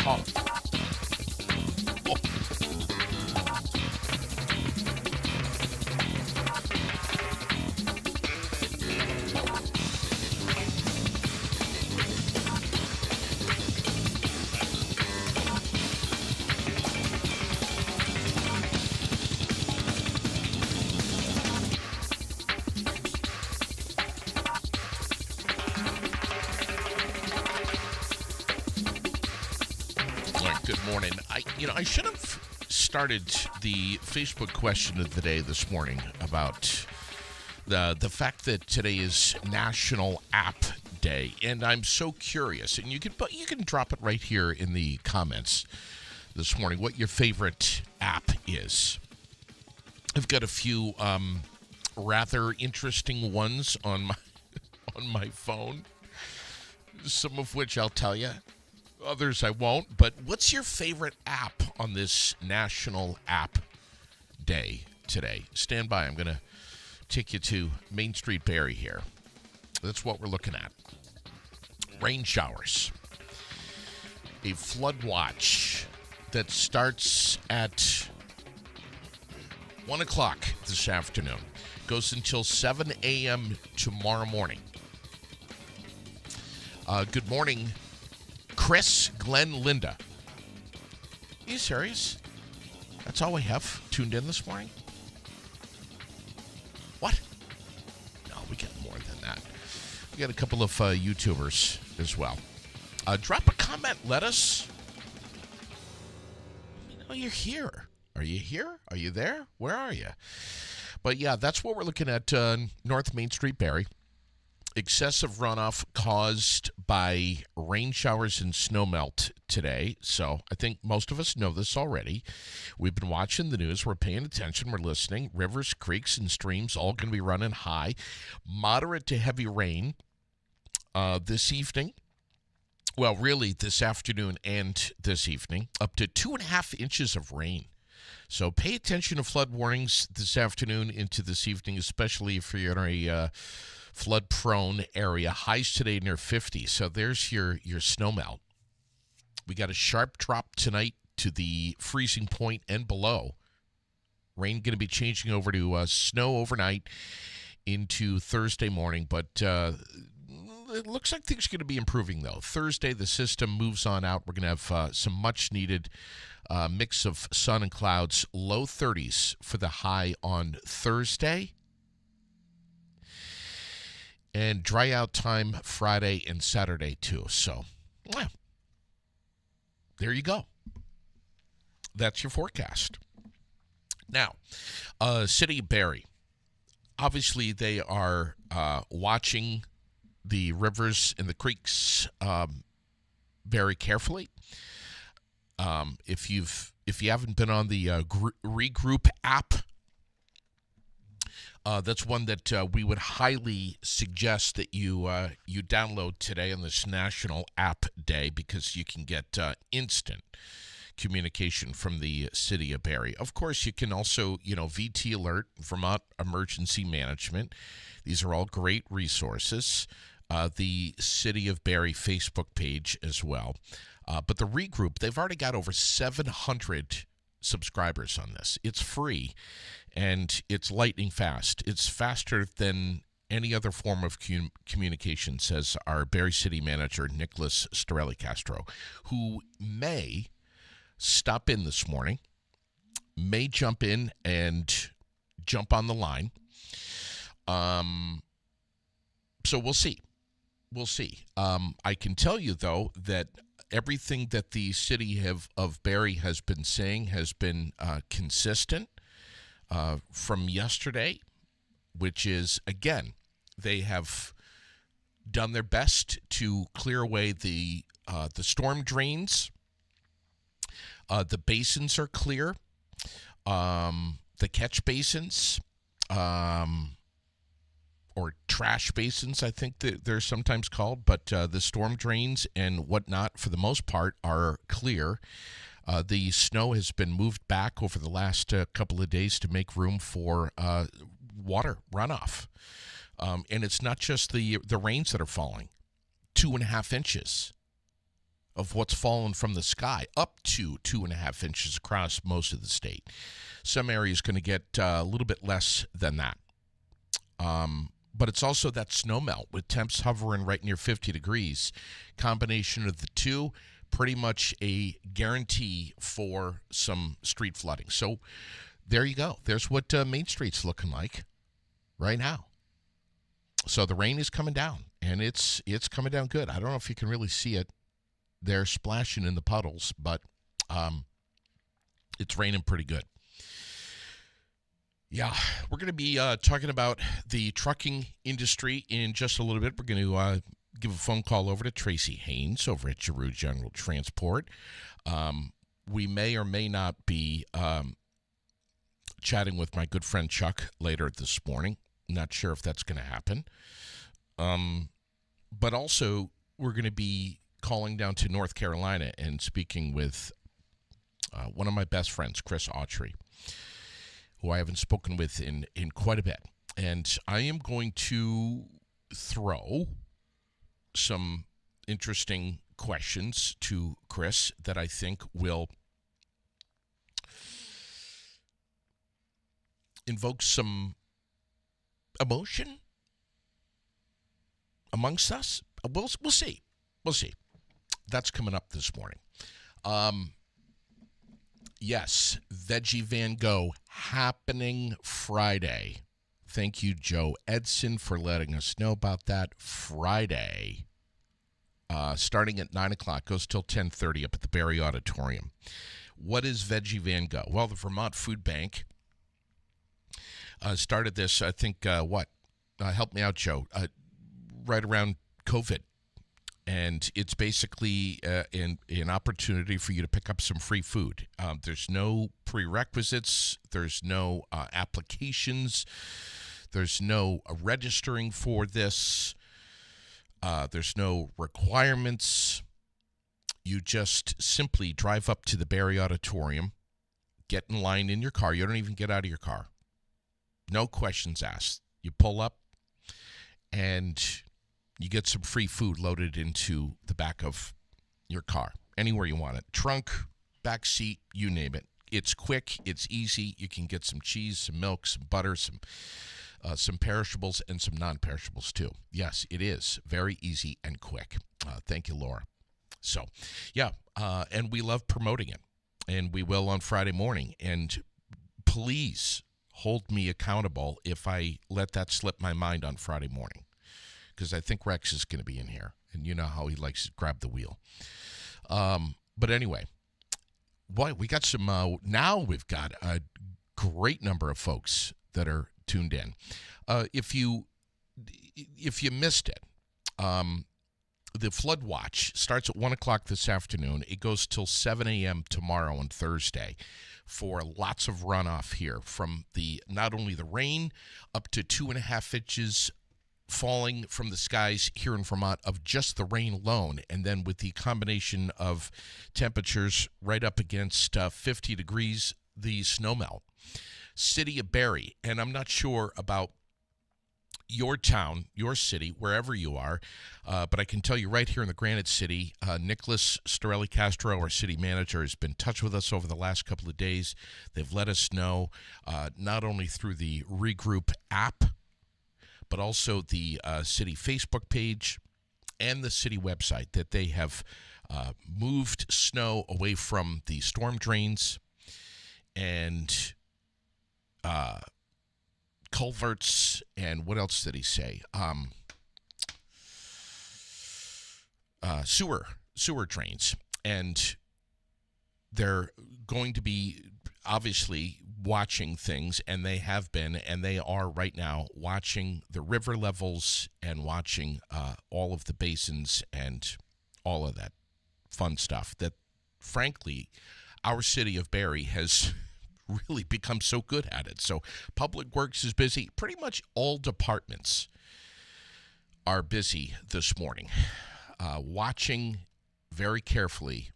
Hump. Good morning. I should have started the Facebook question of the day this morning about the fact that today is National App Day, and I'm so curious. And you can drop it right here in the comments this morning. What your favorite app is? I've got a few rather interesting ones on my phone. Some of which I'll tell you. Others I won't, but what's your favorite app on this National App Day today? Stand by. I'm going to take you to Main Street Barrie here. That's what we're looking at. Rain showers. A flood watch that starts at 1 o'clock this afternoon. Goes until 7 a.m. tomorrow morning. Good morning, Chris, Glenn, Linda. Are you serious? That's all we have tuned in this morning? What? No, we got more than that. We got a couple of YouTubers as well. Drop a comment. Let us know you're here. Are you here? Are you there? Where are you? But yeah, that's what we're looking at, North Main Street, Barrie. Excessive runoff caused by rain showers and snowmelt today. So I think most of us know this already. We've been watching the news. We're paying attention. We're listening. Rivers, creeks, and streams all going to be running high. Moderate to heavy rain this evening. Well, really this afternoon and this evening. Up to 2.5 inches of rain. So pay attention to flood warnings this afternoon into this evening, especially if you're in a flood-prone area. Highs today near 50. So there's your snowmelt. We got a sharp drop tonight to the freezing point and below. Rain going to be changing over to snow overnight into Thursday morning. But it looks like things are going to be improving, though. Thursday, the system moves on out. We're going to have some much-needed mix of sun and clouds. Low 30s for the high on Thursday. And dry out time Friday and Saturday, too. So, well, there you go. That's your forecast. Now, City of Barrie. Obviously, they are watching the rivers and the creeks very carefully. If you haven't been on the Regroup app, that's one that we would highly suggest that you download today on this National App Day, because you can get instant communication from the City of Barrie. Of course, you can also, VT Alert, Vermont Emergency Management. These are all great resources. The City of Barrie Facebook page as well. But the Regroup, they've already got over 700 subscribers on this. It's free, and it's lightning fast. It's faster than any other form of communication, says our Barrie City Manager, Nicholas Storelli Castro, who may stop in this morning, may jump in and jump on the line. So we'll see. We'll see. I can tell you, though, that everything that the city of Barrie has been saying has been consistent from yesterday, which is, again, they have done their best to clear away the storm drains. The basins are clear. The catch basins, or trash basins, I think that they're sometimes called, but the storm drains and whatnot, for the most part, are clear. The snow has been moved back over the last couple of days to make room for water runoff. And it's not just the rains that are falling. 2.5 inches of what's fallen from the sky, up to 2.5 inches across most of the state. Some areas going to get a little bit less than that. But it's also that snow melt with temps hovering right near 50 degrees. Combination of the two, pretty much a guarantee for some street flooding. So there you go. There's what Main Street's looking like right now. So the rain is coming down, and it's coming down good. I don't know if you can really see it. They're splashing in the puddles, but it's raining pretty good. Yeah, we're going to be talking about the trucking industry in just a little bit. We're going to give a phone call over to Tracy Haynes over at Giroux General Transport. We may or may not be chatting with my good friend Chuck later this morning. Not sure if that's going to happen. But also, we're going to be calling down to North Carolina and speaking with one of my best friends, Chris Autry, who I haven't spoken with in quite a bit. And I am going to throw some interesting questions to Chris that I think will invoke some emotion amongst us. We'll see. We'll see. That's coming up this morning. Yes, Veggie Van Gogh happening Friday. Thank you, Joe Edson, for letting us know about that. Friday, starting at 9 o'clock, goes till 10:30 up at the Barry Auditorium. What is Veggie Van Gogh? Well, the Vermont Food Bank started this, I think, help me out, Joe, right around COVID. And it's basically an opportunity for you to pick up some free food. There's no prerequisites. There's no applications. There's no registering for this. There's no requirements. You just simply drive up to the Barry Auditorium, get in line in your car. You don't even get out of your car. No questions asked. You pull up, and you get some free food loaded into the back of your car, anywhere you want it. Trunk, back seat, you name it. It's quick. It's easy. You can get some cheese, some milk, some butter, some perishables, and some non-perishables too. Yes, it is very easy and quick. Thank you, Laura. So, yeah, and we love promoting it, and we will on Friday morning. And please hold me accountable if I let that slip my mind on Friday morning, because I think Rex is going to be in here, and you know how he likes to grab the wheel. But anyway, boy, we got some, now we've got a great number of folks that are tuned in. If you missed it, the Flood Watch starts at 1 o'clock this afternoon. It goes till 7 a.m. tomorrow and Thursday for lots of runoff here from not only the rain up to 2.5 inches falling from the skies here in Vermont of just the rain alone, and then with the combination of temperatures right up against 50 degrees, the snowmelt. City of Barry, and I'm not sure about your town, your city, wherever you are, but I can tell you right here in the Granite City, Nicholas Storelli Castro, our city manager, has been in touch with us over the last couple of days. They've let us know not only through the Regroup app, but also the city Facebook page and the city website that they have moved snow away from the storm drains and culverts, and what else did he say? Sewer drains. And they're going to be obviously watching things, and they have been, and they are right now watching the river levels and watching all of the basins and all of that fun stuff that, frankly, our city of Barry has really become so good at it. So Public Works is busy. Pretty much all departments are busy this morning, watching very carefully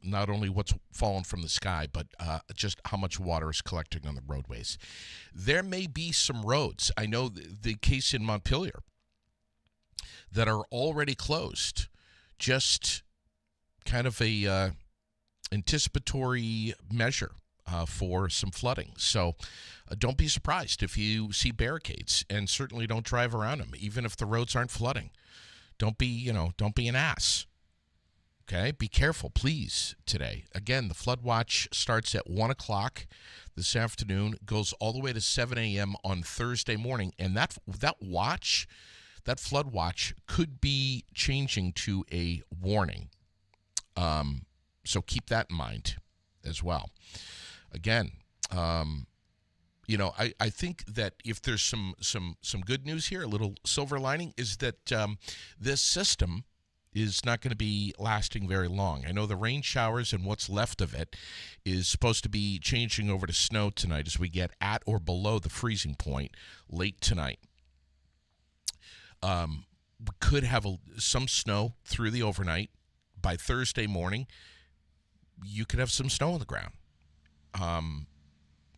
not only what's fallen from the sky, but just how much water is collecting on the roadways. There may be some roads. I know the case in Montpelier that are already closed just kind of a anticipatory measure for some flooding. So don't be surprised if you see barricades, and certainly don't drive around them, even if the roads aren't flooding. Don't be an ass. Okay, be careful, please, today. Again, the flood watch starts at 1 o'clock this afternoon, goes all the way to 7 a.m. on Thursday morning, and that flood watch could be changing to a warning. So keep that in mind as well. Again, I think that if there's some good news here, a little silver lining, is that this system is not going to be lasting very long. I know the rain showers and what's left of it is supposed to be changing over to snow tonight as we get at or below the freezing point late tonight. We could have some snow through the overnight. By Thursday morning, you could have some snow on the ground.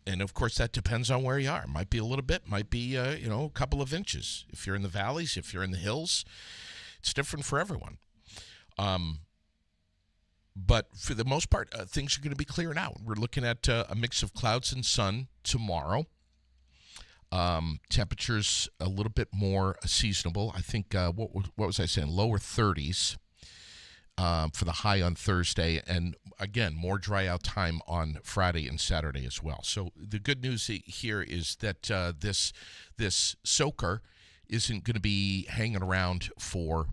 And, of course, that depends on where you are. Might be a little bit, might be, a couple of inches. If you're in the valleys, if you're in the hills, it's different for everyone. But for the most part, things are going to be clearing out. We're looking at a mix of clouds and sun tomorrow. Temperatures a little bit more seasonable. I think, what was I saying? Lower 30s for the high on Thursday. And, again, more dry out time on Friday and Saturday as well. So the good news here is that this soaker isn't going to be hanging around for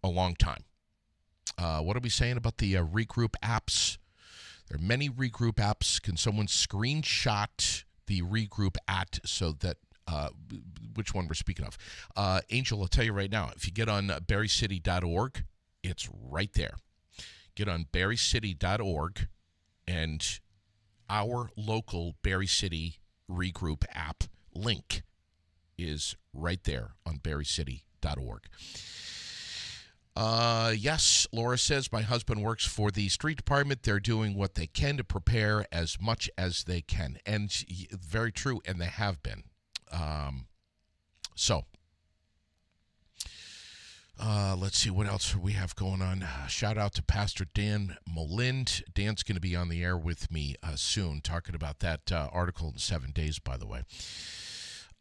a long time. What are we saying about the regroup apps? There are many regroup apps. Can someone screenshot the regroup at so that which one we're speaking of? Angel, I'll tell you right now, if you get on berrycity.org, it's right there. Get on berrycity.org, and our local Berry City regroup app link is right there on berrycity.org. Yes, Laura says, my husband works for the street department. They're doing what they can to prepare as much as they can. And very true, and they have been. Let's see what else we have going on. Shout out to Pastor Dan Molind. Dan's going to be on the air with me soon, talking about that article in 7 days, by the way.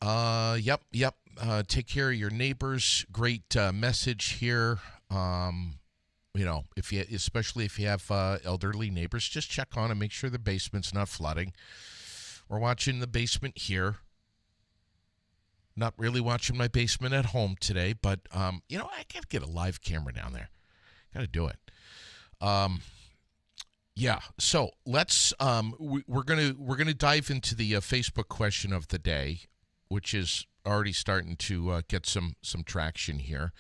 Yep. Take care of your neighbors. Great message here. Especially if you have elderly neighbors, just check on them, make sure the basement's not flooding. We're watching the basement here. Not really watching my basement at home today, but I gotta get a live camera down there. Gotta do it. Yeah. So let's we're gonna dive into the Facebook question of the day, which is already starting to get some traction here.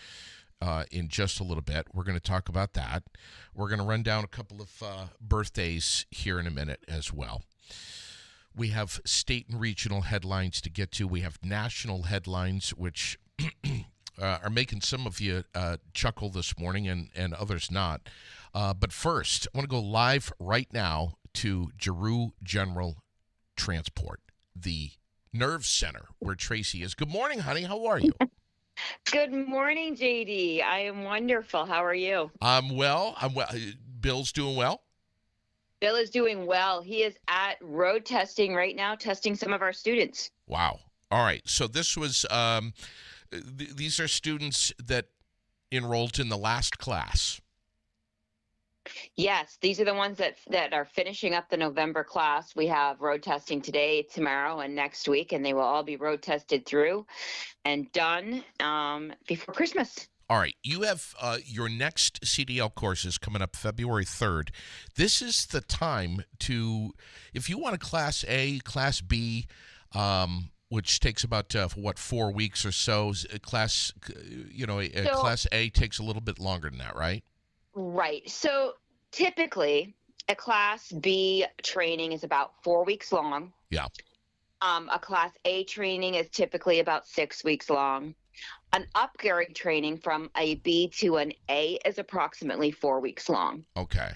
In just a little bit, we're going to talk about that. We're going to run down a couple of birthdays here in a minute as well. We have state and regional headlines to get to. We have national headlines, which are making some of you chuckle this morning and others not. But first, I want to go live right now to Giroux General Transport, the nerve center where Tracy is. Good morning, honey. How are you? Good morning, JD. I am wonderful. How are you? I'm well. Bill's doing well? Bill is doing well. He is at road testing right now, testing some of our students. Wow. All right. So this was, these are students that enrolled in the last class. Yes, these are the ones that are finishing up the November class. We have road testing today, tomorrow, and next week, and they will all be road tested through and done before Christmas. All right. You have your next CDL courses coming up February 3rd. This is the time to, if you want a Class A, Class B, which takes about, 4 weeks or so. Class A takes a little bit longer than that, right? Right. So typically a Class B training is about 4 weeks long. Yeah. A Class A training is typically about 6 weeks long. An upgrade training from a B to an A is approximately 4 weeks long. Okay.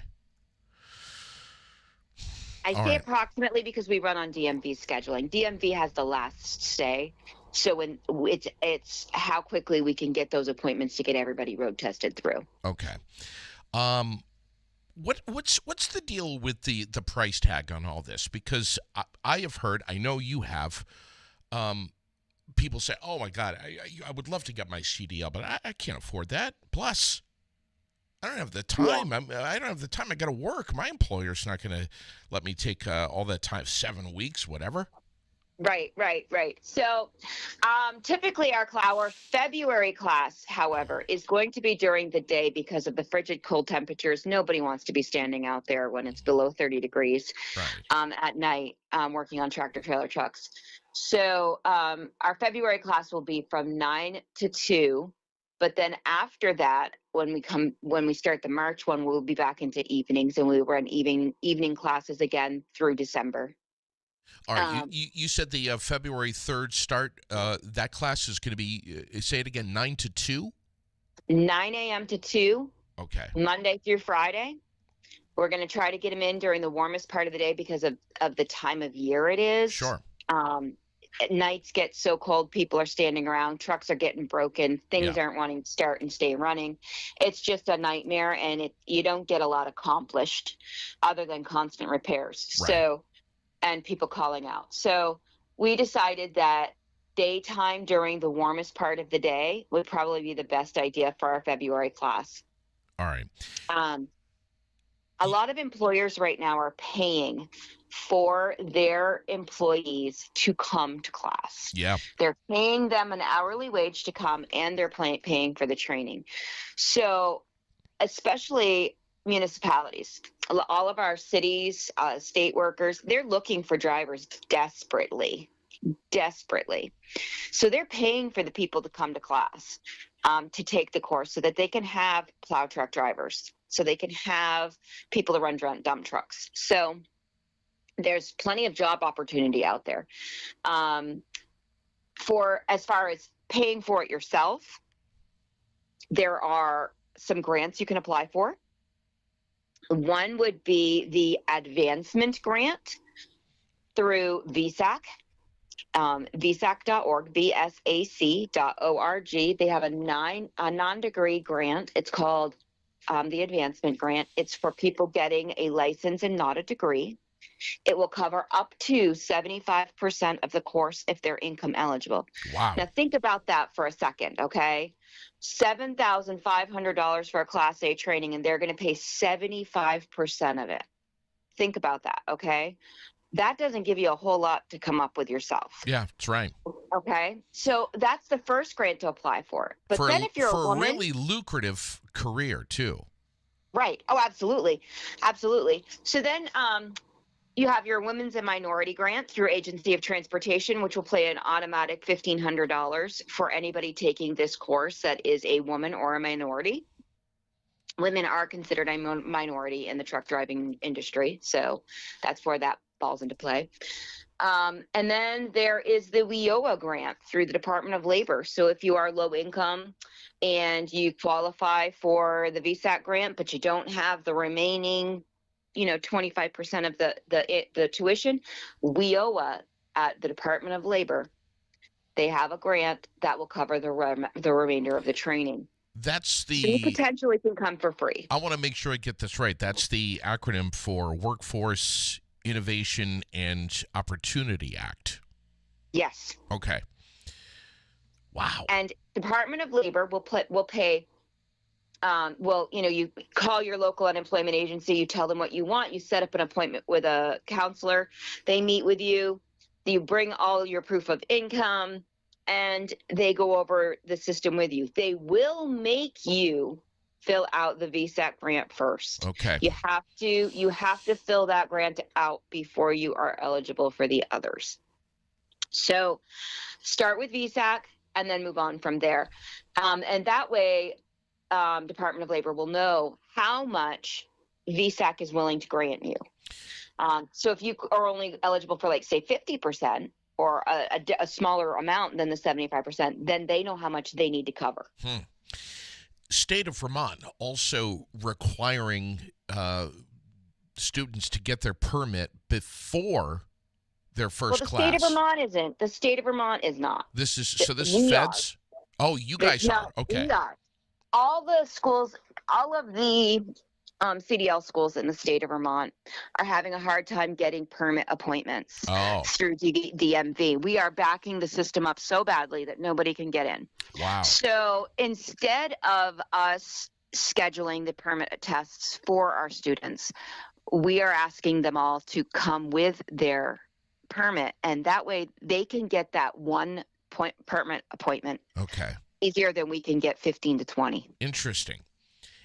I say approximately because we run on DMV scheduling. DMV has the last say. So when it's how quickly we can get those appointments to get everybody road tested through. Okay. Um, what's the deal with the price tag on all this? Because I have heard, I know you have, um, people say, "Oh my God, I would love to get my CDL, but I can't afford that. Plus, I don't have the Yeah. time. I don't have the time. I got to work. My employer's not going to let me take all that time, 7 weeks, whatever." Right. So, typically our February class, however, is going to be during the day because of the frigid cold temperatures. Nobody wants to be standing out there when it's below 30 degrees Right. at night working on tractor trailer trucks. So, our February class will be from 9 to 2. But then after that, when we start the March one, we'll be back into evenings, and we run evening classes again through December. All right. You Um, you, you said the February 3rd start. That class is going to be, say it again, 9 to 2. 9 a.m. to 2, Okay. Monday through Friday. We're going to try to get them in during the warmest part of the day because of the time of year it is. Sure. Um, at nights get so cold, people are standing around, trucks are getting broken, Yeah. things aren't wanting to start and stay running. It's just a nightmare, and you don't get a lot accomplished other than constant repairs. Right. So, and people calling out. So we decided that daytime during the warmest part of the day would probably be the best idea for our February class. All right. Um, a lot of employers right now are paying for their employees to come to class. Yeah. They're paying them an hourly wage to come, and they're paying for the training. So, especially municipalities, all of our cities, state workers, they're looking for drivers desperately. So they're paying for the people to come to class, to take the course so that they can have plow truck drivers, so they can have people to run dump trucks. So there's plenty of job opportunity out there. For as far as paying for it yourself, there are some grants you can apply for. One would be the advancement grant through VSAC. VSAC.org, VSAC.org. They have a non-degree grant. It's called the advancement grant. It's for people getting a license and not a degree. It will cover up to 75% of the course if they're income eligible. Wow. Now think about that for a second, okay? $7,500 for a Class A training, and they're going to pay 75% of it. Think about that, okay? That doesn't give you a whole lot to come up with yourself. Yeah, that's right. Okay, so that's the first grant to apply for. But then if you're a woman, a really lucrative career too. right? Oh, absolutely. So then you have your Women's and Minority Grant through Agency of Transportation, which will pay an automatic $1,500 for anybody taking this course that is a woman or a minority. Women are considered a minority in the truck driving industry, so that's where that falls into play. And then there is the WIOA grant through the Department of Labor. So if you are low income and you qualify for the VSAC grant, but you don't have the remaining, 25% of the tuition, WIOA at the Department of Labor, they have a grant that will cover the remainder of the training. That's So you potentially can come for free. I want to make sure I get this right. That's the acronym for Workforce Innovation and Opportunity Act. Yes. Okay. Wow. And Department of Labor will pay. You call your local unemployment agency, you tell them what you want, you set up an appointment with a counselor, they meet with you, you bring all your proof of income, and they go over the system with you. They will make you fill out the VSAC grant first. Okay. You have to fill that grant out before you are eligible for the others. So start with VSAC and then move on from there. And that way, Department of Labor will know how much VSAC is willing to grant you. So if you are only eligible for, like, say, 50% or a smaller amount than the 75%, then they know how much they need to cover. State of Vermont also requiring students to get their permit before their first class. State of Vermont isn't. The state of Vermont is not. This is feds? Oh, you guys are. Okay. We are. All the schools all of the CDL schools in the state of Vermont are having a hard time getting permit appointments Oh, through DMV. We are backing the system up so badly that nobody can get in. wow. So instead of us scheduling the permit tests for our students, we are asking them all to come with their permit, and that way they can get that one permit appointment Okay. easier than we can get 15 to 20. Interesting.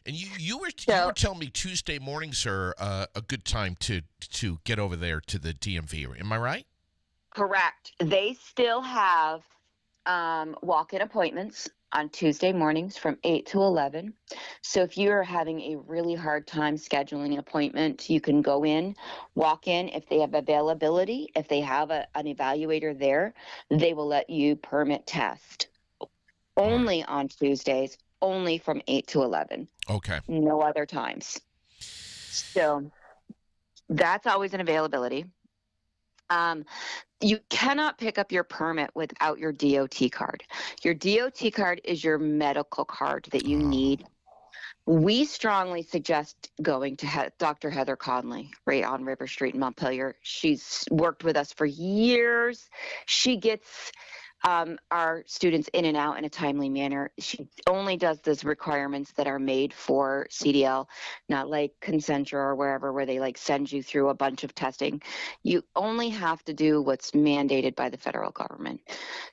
And you were So telling me Tuesday mornings are a good time to get over there to the DMV. Am I right? correct. They still have walk-in appointments on Tuesday mornings from 8 to 11. So if you're having a really hard time scheduling an appointment, you can go in, walk in. If they have availability, if they have an evaluator there, they will let you permit test. All right. Only on Tuesdays, only from 8 to 11. Okay. No other times. So that's always an availability. You cannot pick up your permit without your DOT card. Your DOT card is your medical card that you need. We strongly suggest going to Dr. Heather Conley right on River Street in Montpelier. She's worked with us for years. She gets our students in and out in a timely manner. She only does those requirements that are made for CDL, not like Concentra or wherever where they like send you through a bunch of testing. You only have to do what's mandated by the federal government.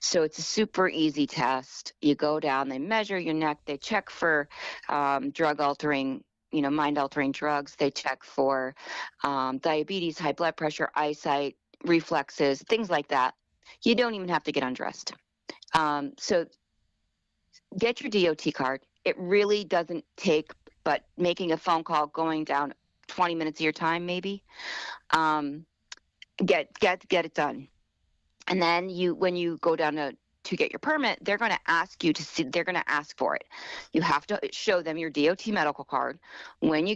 So it's a super easy test. You go down, they measure your neck, they check for drug altering, mind altering drugs. They check for diabetes, high blood pressure, eyesight, reflexes, things like that. You don't even have to get undressed. So get your DOT card. It really doesn't take but making a phone call, going down 20 minutes of your time, maybe. Get it done. And then when you go down to get your permit, they're going to ask you they're going to ask for it. You have to show them your DOT medical card. When you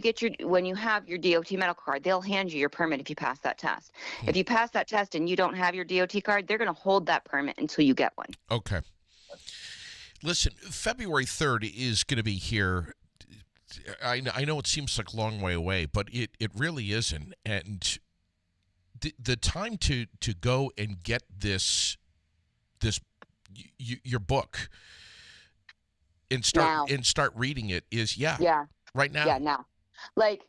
have your DOT medical card, they'll hand you your permit if you pass that test. If you pass that test and you don't have your DOT card, they're going to hold that permit until you get one. Okay. Listen, February 3rd is going to be here. I know it seems like a long way away, but it really isn't. And the time to go and get this your book and start reading it is right now. Yeah, now. Like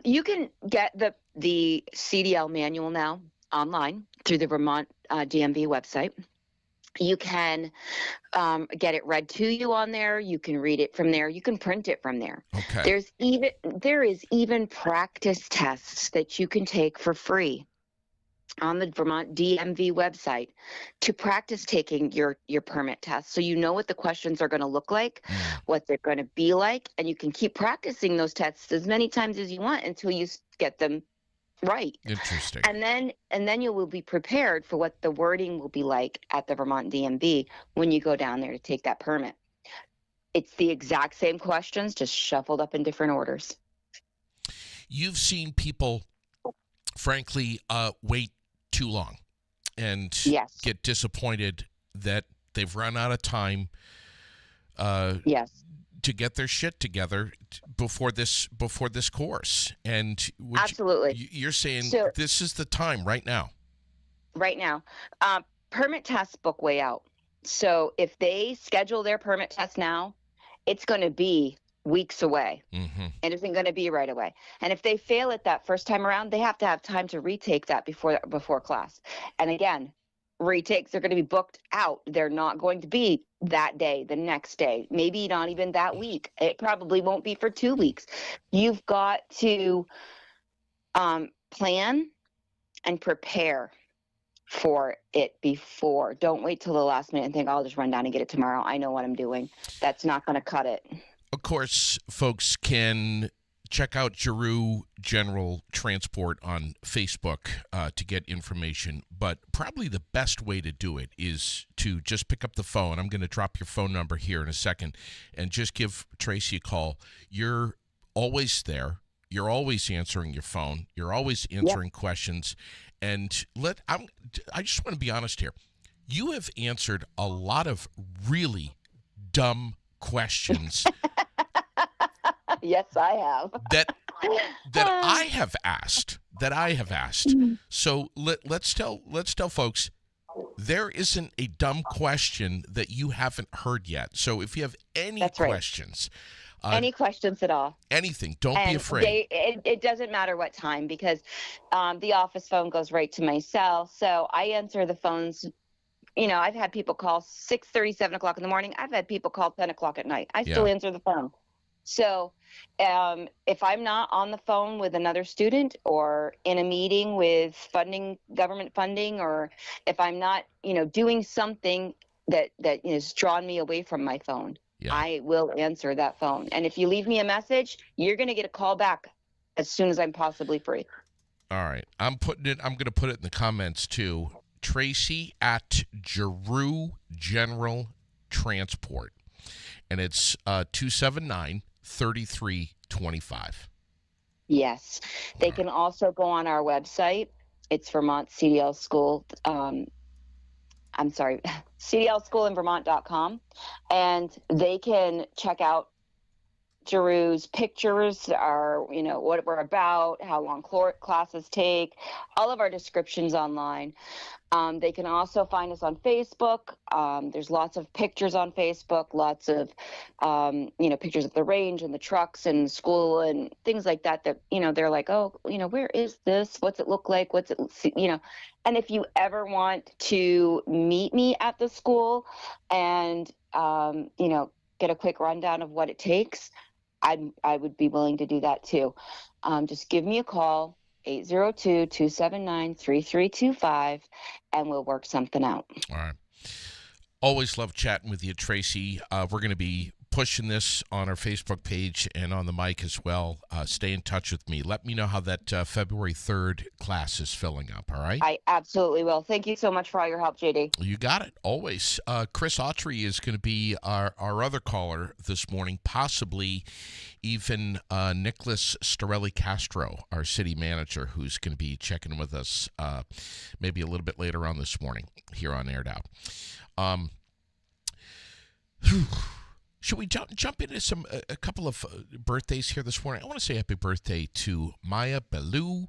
you can get the CDL manual now online through the Vermont DMV website. You can get it read to you on there. You can read it from there. You can print it from there. Okay. There is even practice tests that you can take for free on the Vermont DMV website to practice taking your permit test. So you know what the questions are going to look like, what they're going to be like, and you can keep practicing those tests as many times as you want until you get them right. Interesting. And then you will be prepared for what the wording will be like at the Vermont DMV when you go down there to take that permit. It's the exact same questions, just shuffled up in different orders. You've seen people, frankly, wait too long and get disappointed that they've run out of time to get their shit together before this course. And absolutely, you're saying this is the time right now. Right now, permit tests book way out. So if they schedule their permit test now, it's going to be weeks away. Mm-hmm. It isn't going to be right away. And if they fail it that first time around, they have to have time to retake that before class. And again, retakes are going to be booked out. They're not going to be that day, the next day, maybe not even that week. It probably won't be for 2 weeks. You've got to plan and prepare for it before. Don't wait till the last minute and think, I'll just run down and get it tomorrow. I know what I'm doing. That's not going to cut it. Of course, folks can check out Giroux General Transport on Facebook to get information, but probably the best way to do it is to just pick up the phone. I'm going to drop your phone number here in a second and just give Tracy a call. You're always there. You're always answering your phone. You're always answering questions. And I just want to be honest here. You have answered a lot of really dumb questions Yes, I have. that I have asked. So let's tell folks there isn't a dumb question that you haven't heard yet. So if you have any That's right. questions, Any questions at all? anything, don't be And afraid. it doesn't matter what time, because the office phone goes right to my cell. So I answer the phones. I've had people call 6:30, 7 o'clock in the morning. I've had people call 10 o'clock at night. I still Yeah. answer the phone. So if I'm not on the phone with another student or in a meeting with government funding, or if I'm not, doing something that has drawn me away from my phone, Yeah. I will answer that phone. And if you leave me a message, you're going to get a call back as soon as I'm possibly free. All right. I'm going to put it in the comments too. Tracy at Giroux General Transport. And it's 279-3325. Yes. They can also go on our website. It's Vermont CDL School. I'm sorry, cdlschoolinvermont.com. And they can check out Giroux's pictures, what we're about, how long classes take, all of our descriptions online. They can also find us on Facebook. There's lots of pictures on Facebook, lots of, pictures of the range and the trucks and school and things like that, they're like, oh, where is this? What's it look like? And if you ever want to meet me at the school and, get a quick rundown of what it takes, I would be willing to do that too. Just give me a call. 802-279-3325, and we'll work something out. All right. Always love chatting with you, Tracy. We're going to be pushing this on our Facebook page and on the mic as well. Stay in touch with me. Let me know how that February 3rd class is filling up, all right? I absolutely will. Thank you so much for all your help, JD. You got it, always. Chris Autry is going to be our other caller this morning, possibly even Nicholas Storelli Castro, our city manager, who's going to be checking with us maybe a little bit later on this morning here on Aired Out. Should we jump into a couple of birthdays here this morning? I want to say happy birthday to Maya Bellew,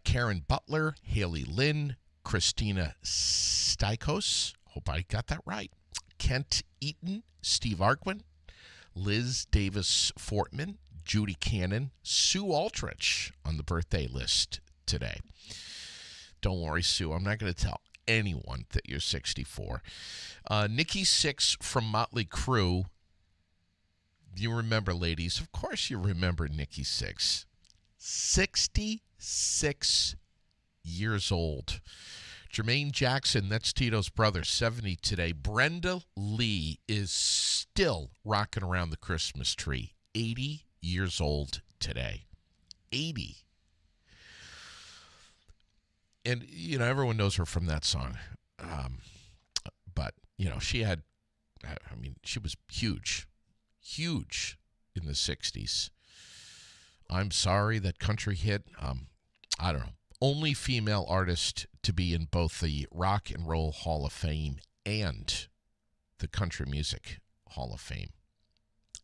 Karen Butler, Haley Lynn, Christina Stikos. Hope I got that right. Kent Eaton, Steve Arquin, Liz Davis Fortman, Judy Cannon, Sue Aldrich on the birthday list today. Don't worry, Sue. I'm not going to tell anyone that you're 64. Nikki Sixx from Motley Crue. You remember, ladies. Of course you remember Nikki Sixx. 66 years old. Jermaine Jackson, that's Tito's brother, 70 today. Brenda Lee is still rocking around the Christmas tree. 80 years old today. 80. And, everyone knows her from that song. But, she was huge in the 60s. I'm Sorry, that country hit. I don't know. Only female artist to be in both the Rock and Roll Hall of Fame and the Country Music Hall of Fame.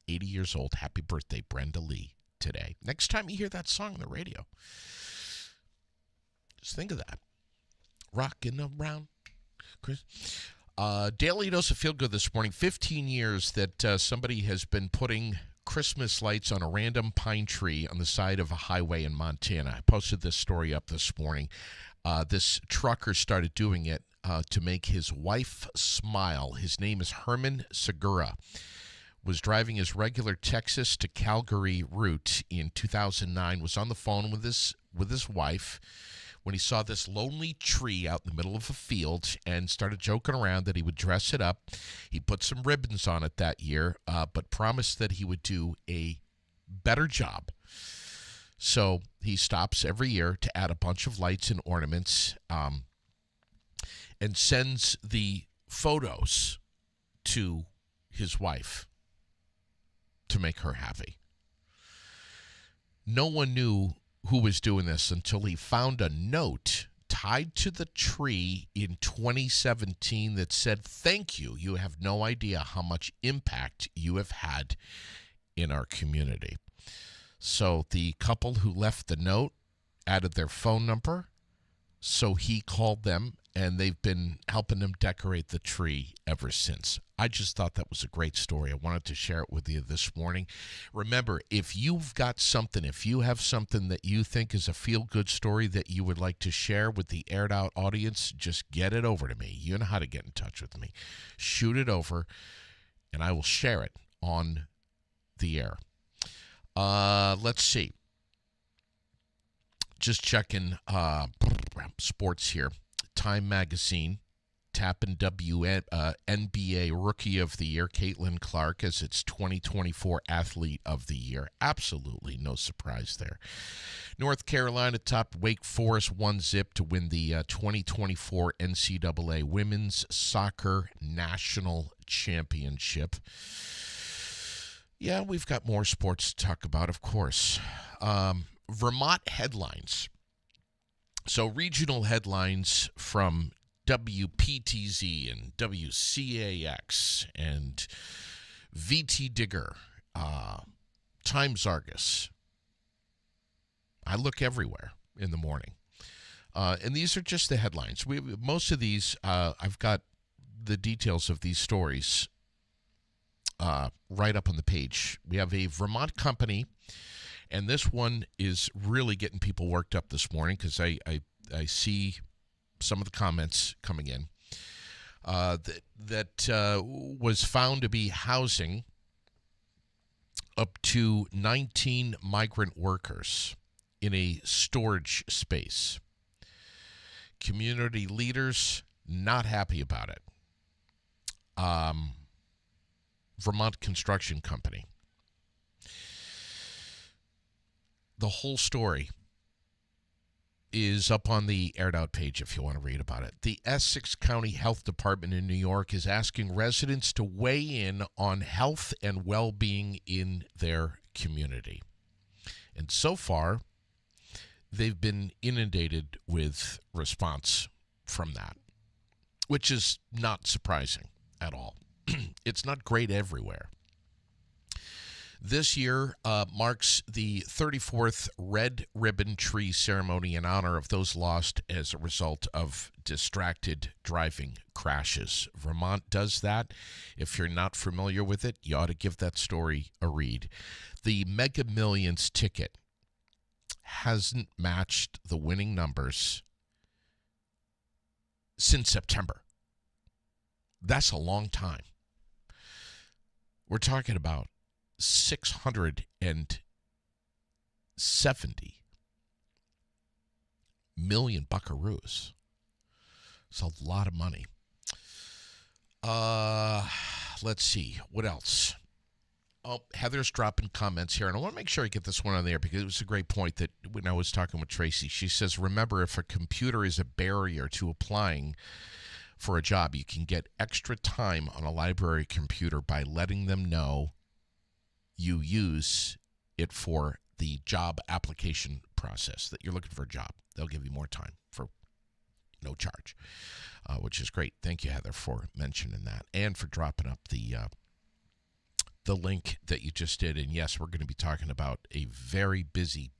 80 years old. Happy birthday, Brenda Lee, today. Next time you hear that song on the radio, just think of that. Rocking around. Chris. Daily Dose of Feel Good this morning. 15 years that somebody has been putting Christmas lights on a random pine tree on the side of a highway in Montana. I posted this story up this morning. This trucker started doing it to make his wife smile. His name is Herman Segura. Was driving his regular Texas to Calgary route in 2009. Was on the phone with his wife when he saw this lonely tree out in the middle of a field and started joking around that he would dress it up. He put some ribbons on it that year, but promised that he would do a better job. So he stops every year to add a bunch of lights and ornaments and sends the photos to his wife to make her happy. No one knew who was doing this until he found a note tied to the tree in 2017 that said, "Thank you. You have no idea how much impact you have had in our community." So the couple who left the note added their phone number. So he called them, and they've been helping him decorate the tree ever since. I just thought that was a great story. I wanted to share it with you this morning. Remember, if you've got something, if you have something that you think is a feel-good story that you would like to share with the Aired Out audience, just get it over to me. You know how to get in touch with me. Shoot it over, and I will share it on the air. Let's see. Just checking sports here. Time Magazine, tapping NBA Rookie of the Year, Caitlin Clark, as its 2024 Athlete of the Year. Absolutely no surprise there. North Carolina topped Wake Forest 1-0 to win the 2024 NCAA Women's Soccer National Championship. Yeah, we've got more sports to talk about, of course. Vermont headlines. So regional headlines from WPTZ and WCAX and VT Digger, Times Argus. I look everywhere in the morning. And these are just the headlines. Most of these, I've got the details of these stories right up on the page. We have a Vermont company, and this one is really getting people worked up this morning because I see some of the comments coming in that was found to be housing up to 19 migrant workers in a storage space. Community leaders not happy about it. Vermont Construction Company. The whole story is up on the Aired Out page if you want to read about it. The Essex County Health Department in New York is asking residents to weigh in on health and well-being in their community. And so far, they've been inundated with response from that, which is not surprising at all. It's not great everywhere. This year marks the 34th Red Ribbon Tree Ceremony in honor of those lost as a result of distracted driving crashes. Vermont does that. If you're not familiar with it, you ought to give that story a read. The Mega Millions ticket hasn't matched the winning numbers since September. That's a long time. We're talking about 670 million buckaroos. It's a lot of money. Let's see. What else? Oh, Heather's dropping comments here, and I want to make sure I get this one on there because it was a great point that when I was talking with Tracy, she says, remember, if a computer is a barrier to applying for a job, you can get extra time on a library computer by letting them know you use it for the job application process, that you're looking for a job. They'll give you more time for no charge, which is great. Thank you, Heather, for mentioning that and for dropping up the link that you just did. And yes, we're going to be talking about a very busy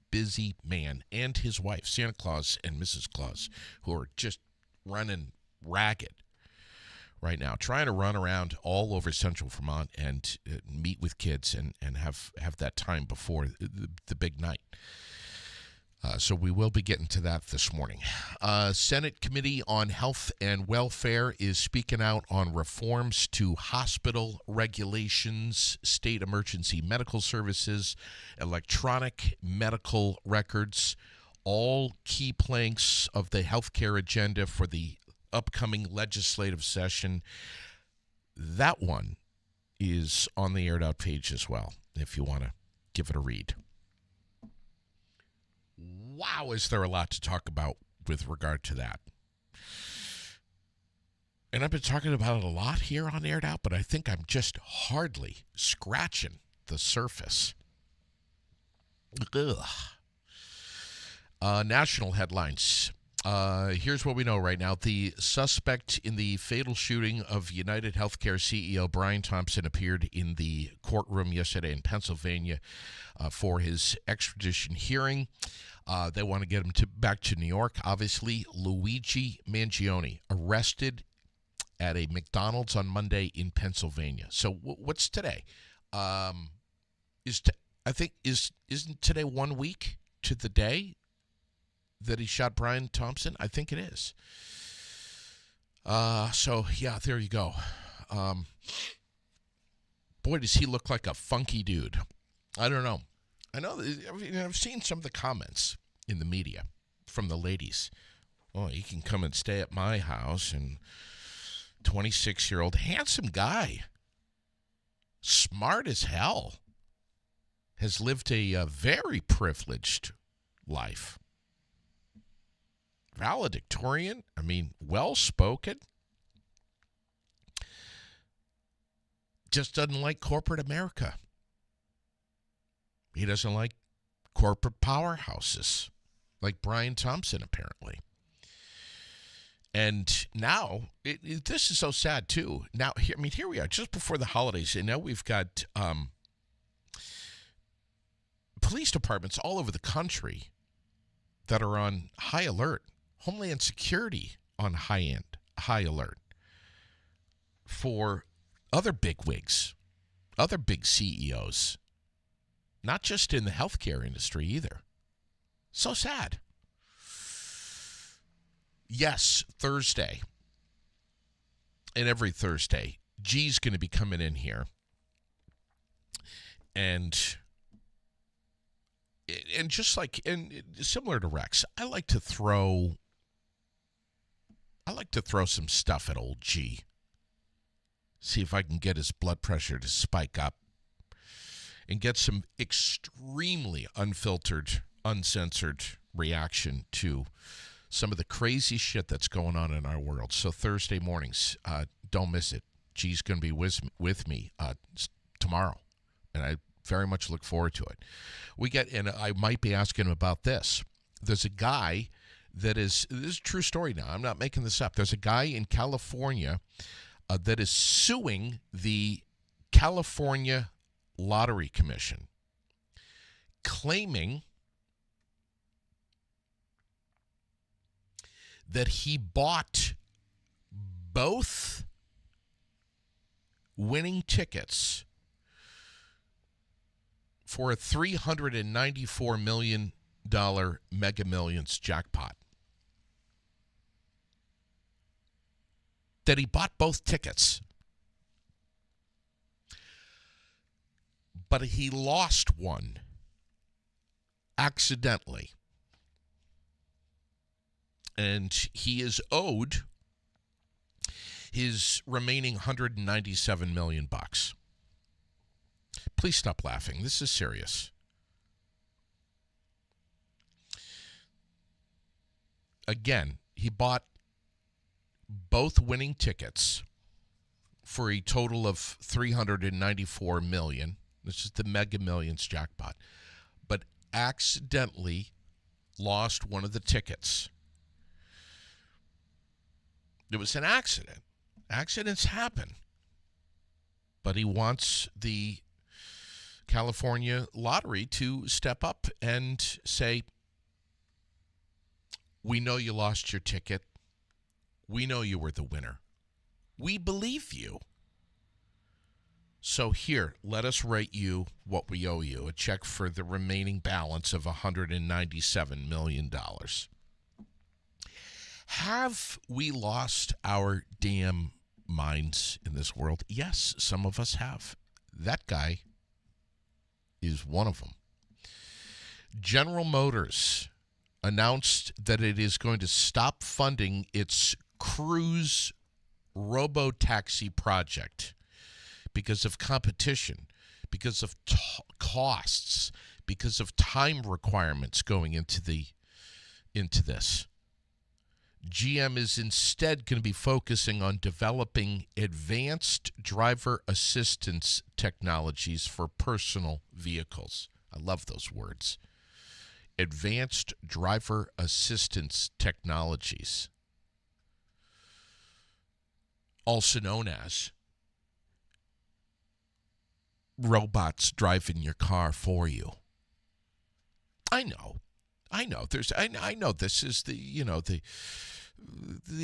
man and his wife, Santa Claus and Mrs. Claus, who are just running ragged right now, trying to run around all over central Vermont and meet with kids and have that time before the big night. So we will be getting to that this morning. Senate Committee on Health and Welfare is speaking out on reforms to hospital regulations, state emergency medical services, electronic medical records, all key planks of the healthcare agenda for the upcoming legislative session. That one is on the Aired Out page as well, if you want to give it a read. Wow, is there a lot to talk about with regard to that. And I've been talking about it a lot here on Aired Out, but I think I'm just hardly scratching the surface. Ugh. National headlines. Here's what we know right now. The suspect in the fatal shooting of United Healthcare CEO Brian Thompson appeared in the courtroom yesterday in Pennsylvania for his extradition hearing. They want to get him back to New York. Obviously, Luigi Mangione arrested at a McDonald's on Monday in Pennsylvania. So what's today? Isn't today 1 week to the day that he shot Brian Thompson? I think it is. So yeah, there you go. Boy, does he look like a funky dude. I don't know. I've seen some of the comments in the media from the ladies. Oh, he can come and stay at my house. And 26-year-old, handsome guy, smart as hell, has lived a very privileged life. Valedictorian, well-spoken. Just doesn't like corporate America. He doesn't like corporate powerhouses like Brian Thompson, apparently. And now, this is so sad, too. Now, here we are, just before the holidays, and now we've got police departments all over the country that are on high alert. Homeland Security on high alert for other bigwigs, other big CEOs, not just in the healthcare industry either. So sad. Yes, Thursday, and every Thursday, G's going to be coming in here, and just like, and similar to Rex, I like to throw some stuff at old G. See if I can get his blood pressure to spike up and get some extremely unfiltered, uncensored reaction to some of the crazy shit that's going on in our world. So Thursday mornings, don't miss it. G's going to be with me tomorrow, and I very much look forward to it. And I might be asking him about this. There's a guy this is a true story now. I'm not making this up. There's a guy in California that is suing the California Lottery Commission, claiming that he bought both winning tickets for a $394 million Mega Millions jackpot. That he bought both tickets, but he lost one accidentally. And he is owed his remaining $197 million. Please stop laughing. This is serious. Again, he bought both winning tickets for a total of $394 million. This is the Mega Millions jackpot. But accidentally lost one of the tickets. It was an accident. Accidents happen. But he wants the California Lottery to step up and say, we know you lost your ticket. We know you were the winner. We believe you. So here, let us write you what we owe you, a check for the remaining balance of $197 million. Have we lost our damn minds in this world? Yes, some of us have. That guy is one of them. General Motors announced that it is going to stop funding its Cruise robo-taxi project because of competition, because of costs, because of time requirements going into this. GM is instead going to be focusing on developing advanced driver assistance technologies for personal vehicles. I love those words. advanced driver assistance technologies, also known as robots driving your car for you. I know. I know this is the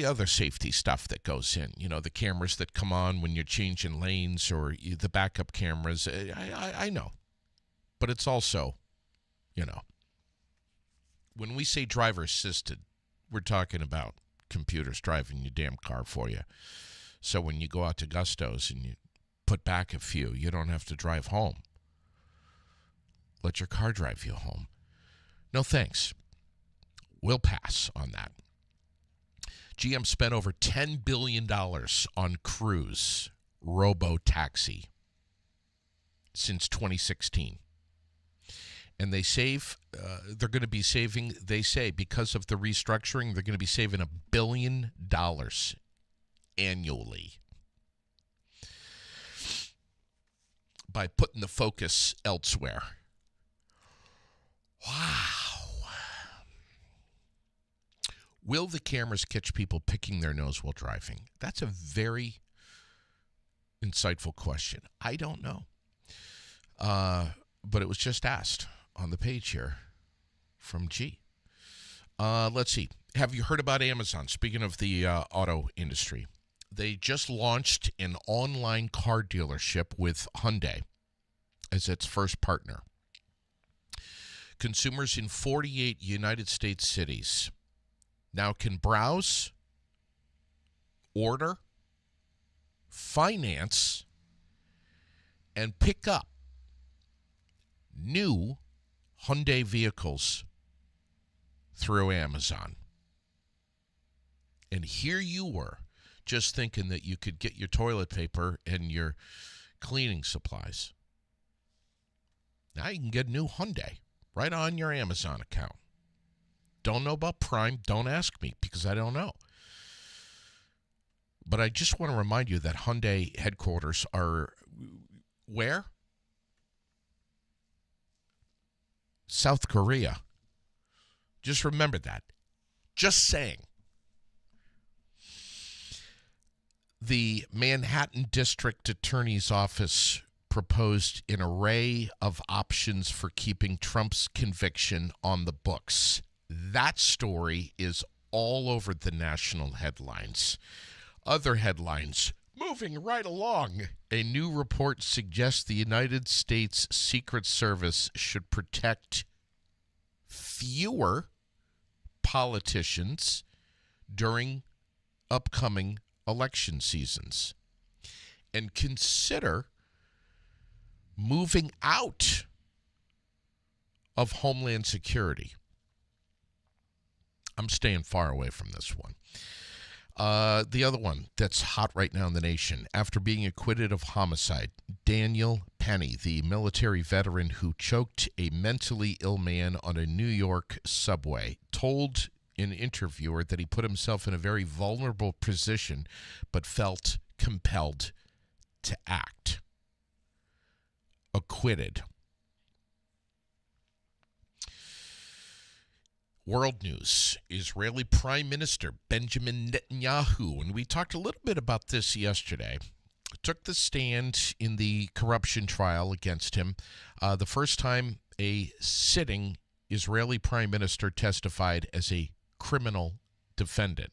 other safety stuff that goes in, the cameras that come on when you're changing lanes or the backup cameras. I know. But it's also, when we say driver assisted, we're talking about computers driving your damn car for you. So when you go out to Gusto's and you put back a few, you don't have to drive home. Let your car drive you home. No thanks. We'll pass on that. GM spent over $10 billion on Cruise robo-taxi since 2016. And they're going to be saving, they say, because of the restructuring, they're going to be saving $1 billion annually by putting the focus elsewhere. Wow. Will the cameras catch people picking their nose while driving? That's a very insightful question. I don't know. But it was just asked on the page here from G. Let's see. Have you heard about Amazon? Speaking of the auto industry, they just launched an online car dealership with Hyundai as its first partner. Consumers in 48 United States cities now can browse, order, finance, and pick up new Hyundai vehicles through Amazon. And here you were, just thinking that you could get your toilet paper and your cleaning supplies. Now you can get a new Hyundai right on your Amazon account. Don't know about Prime. Don't ask me because I don't know. But I just want to remind you that Hyundai headquarters are where? South Korea. Just remember that. Just saying. The Manhattan District Attorney's Office proposed an array of options for keeping Trump's conviction on the books. That story is all over the national headlines. Other headlines, moving right along. A new report suggests the United States Secret Service should protect fewer politicians during upcoming election seasons and consider moving out of Homeland Security. I'm staying far away from this one. The other one that's hot right now in the nation, after being acquitted of homicide, Daniel Penny, the military veteran who choked a mentally ill man on a New York subway, told an interviewer that he put himself in a very vulnerable position but felt compelled to act. Acquitted. World news, Israeli Prime Minister Benjamin Netanyahu, and we talked a little bit about this yesterday, took the stand in the corruption trial against him. The first time a sitting Israeli Prime Minister testified as a criminal defendant.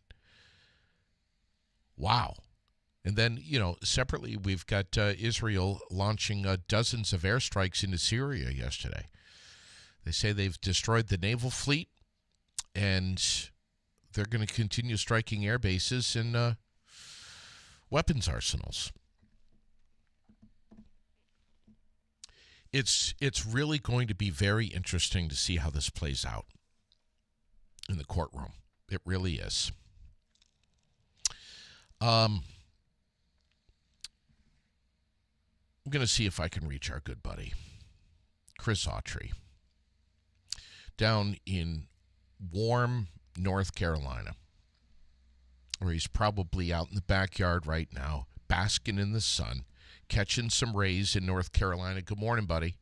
Wow. And then, separately, we've got Israel launching dozens of airstrikes into Syria yesterday. They say they've destroyed the naval fleet, and they're going to continue striking air bases and weapons arsenals. It's really going to be very interesting to see how this plays out in the courtroom. It really is. I'm going to see if I can reach our good buddy, Chris Autry, down in warm North Carolina, where he's probably out in the backyard right now, basking in the sun, catching some rays in North Carolina. Good morning, buddy.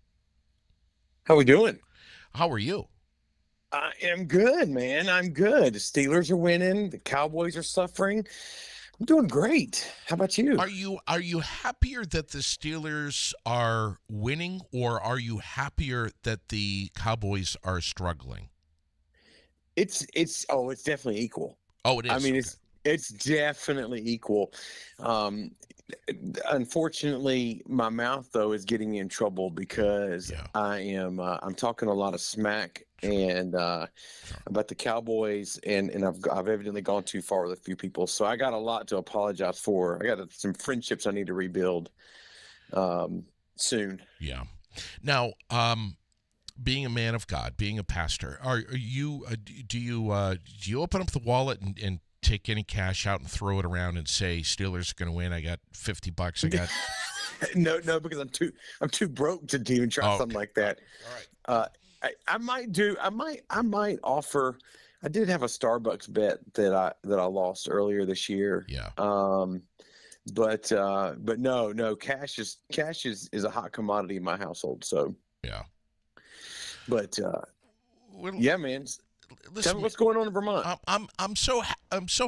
How we doing? How are you? I am good, man. I'm good. The Steelers are winning. The Cowboys are suffering. I'm doing great. How about you? Are you happier that the Steelers are winning, or are you happier that the Cowboys are struggling? It's definitely equal. Oh, it I is. mean, Okay. it's definitely equal. Um, Unfortunately, my mouth though is getting me in trouble because Yeah. I'm talking a lot of smack Sure. and Sure. about the Cowboys, and I've evidently gone too far with a few people. So I got a lot to apologize for. I got some friendships I need to rebuild um, soon. Yeah. Now, being a man of God, being a pastor, are you do you open up the wallet and take any cash out and throw it around and say Steelers are going to win? I got $50. I got. No, because I'm too broke to even try Oh, something okay. like All right. that. All right. I might do. I might offer. I did have a Starbucks bet that I lost earlier this year. Yeah. But no, cash is a hot commodity in my household. So, Yeah. but Well, yeah, man. Tell me listen, what's going on in Vermont. I'm so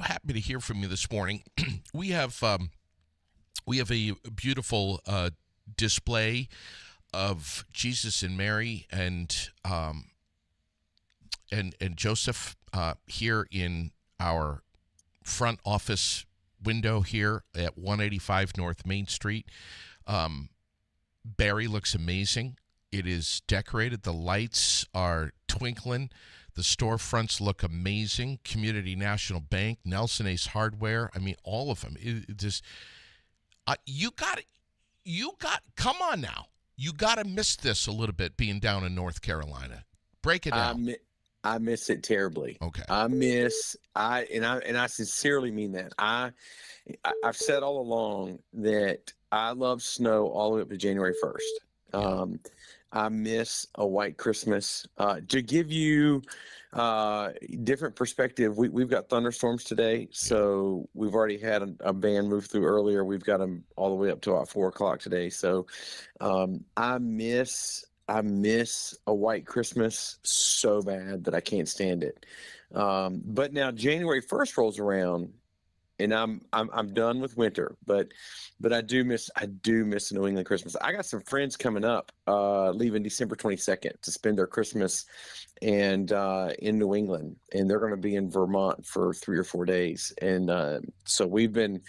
happy to hear from you this morning. we have a beautiful display of Jesus and Mary and Joseph here in our front office window here at 185 North Main Street. Barry looks amazing. It is decorated. The lights are twinkling. The storefronts look amazing. Community National Bank, Nelson Ace Hardware. I mean, all of them. It just you got come on now. You got to miss this a little bit being down in North Carolina. Break it down. I miss it terribly. Okay. I sincerely mean that. I've said all along that I love snow all the way up to January 1st. I miss a white Christmas. To give you different perspective, we've got thunderstorms today, so we've already had a van move through earlier. We've got them all the way up to about 4 o'clock today. So I miss a white Christmas so bad that I can't stand it. But now January 1st rolls around, and I'm done with winter. But I do miss New England Christmas. I got some friends coming up, leaving December 22nd to spend their Christmas and in New England, and they're going to be in Vermont for 3 or 4 days. And so we've been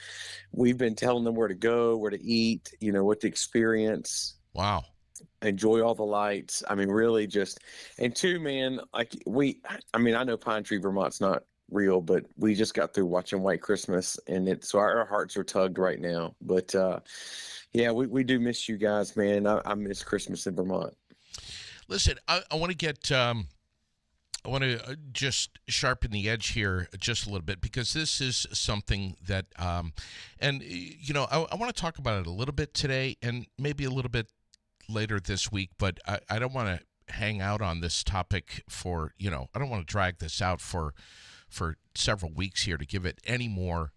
telling them where to go, where to eat, what to experience. Wow. Enjoy all the lights. I mean, really just, and two, man, I know Pine Tree, Vermont's not real, but we just got through watching White Christmas, and so our hearts are tugged right now. But yeah, we do miss you guys, man. I miss Christmas in Vermont. Listen, I want to get I want to just sharpen the edge here just a little bit, because this is something that and I want to talk about it a little bit today and maybe a little bit later this week, but I don't want to hang out on this topic for, I don't want to drag this out for several weeks here to give it any more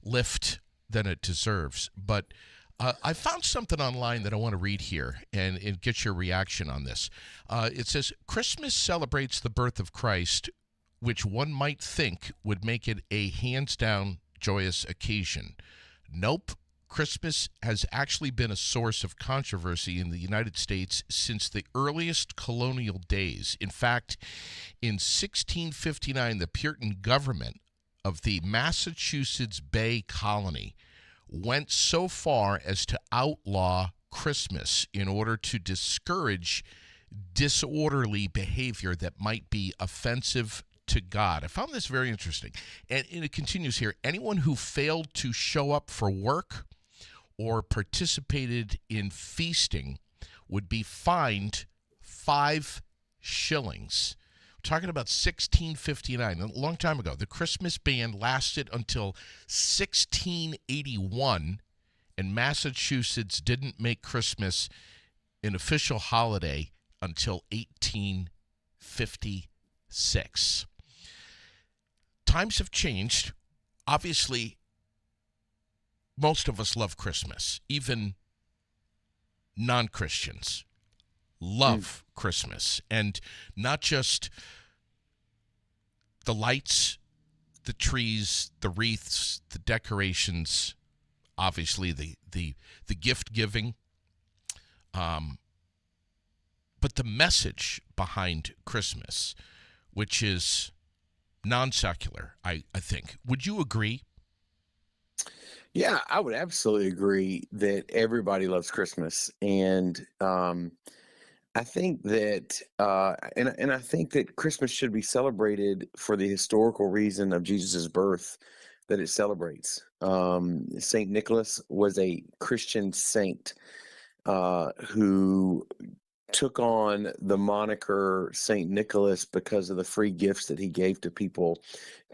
lift than it deserves. But I found something online that I want to read here and get your reaction on this. It says, Christmas celebrates the birth of Christ, which one might think would make it a hands-down joyous occasion. Nope. Christmas has actually been a source of controversy in the United States since the earliest colonial days. In fact, in 1659, the Puritan government of the Massachusetts Bay Colony went so far as to outlaw Christmas in order to discourage disorderly behavior that might be offensive to God. I found this very interesting. And it continues here. Anyone who failed to show up for work or participated in feasting would be fined 5 shillings. We're talking about 1659, a long time ago. The Christmas ban lasted until 1681, and Massachusetts didn't make Christmas an official holiday until 1856. Times have changed. Obviously, most of us love Christmas, even non-Christians love Christmas, and not just the lights, the trees, the wreaths, the decorations, obviously the gift giving, but the message behind Christmas, which is non-secular, I think. Would you agree? Yeah, I would absolutely agree that everybody loves Christmas, and I think that, and I think that Christmas should be celebrated for the historical reason of Jesus's birth that it celebrates. Saint Nicholas was a Christian saint who took on the moniker Saint Nicholas because of the free gifts that he gave to people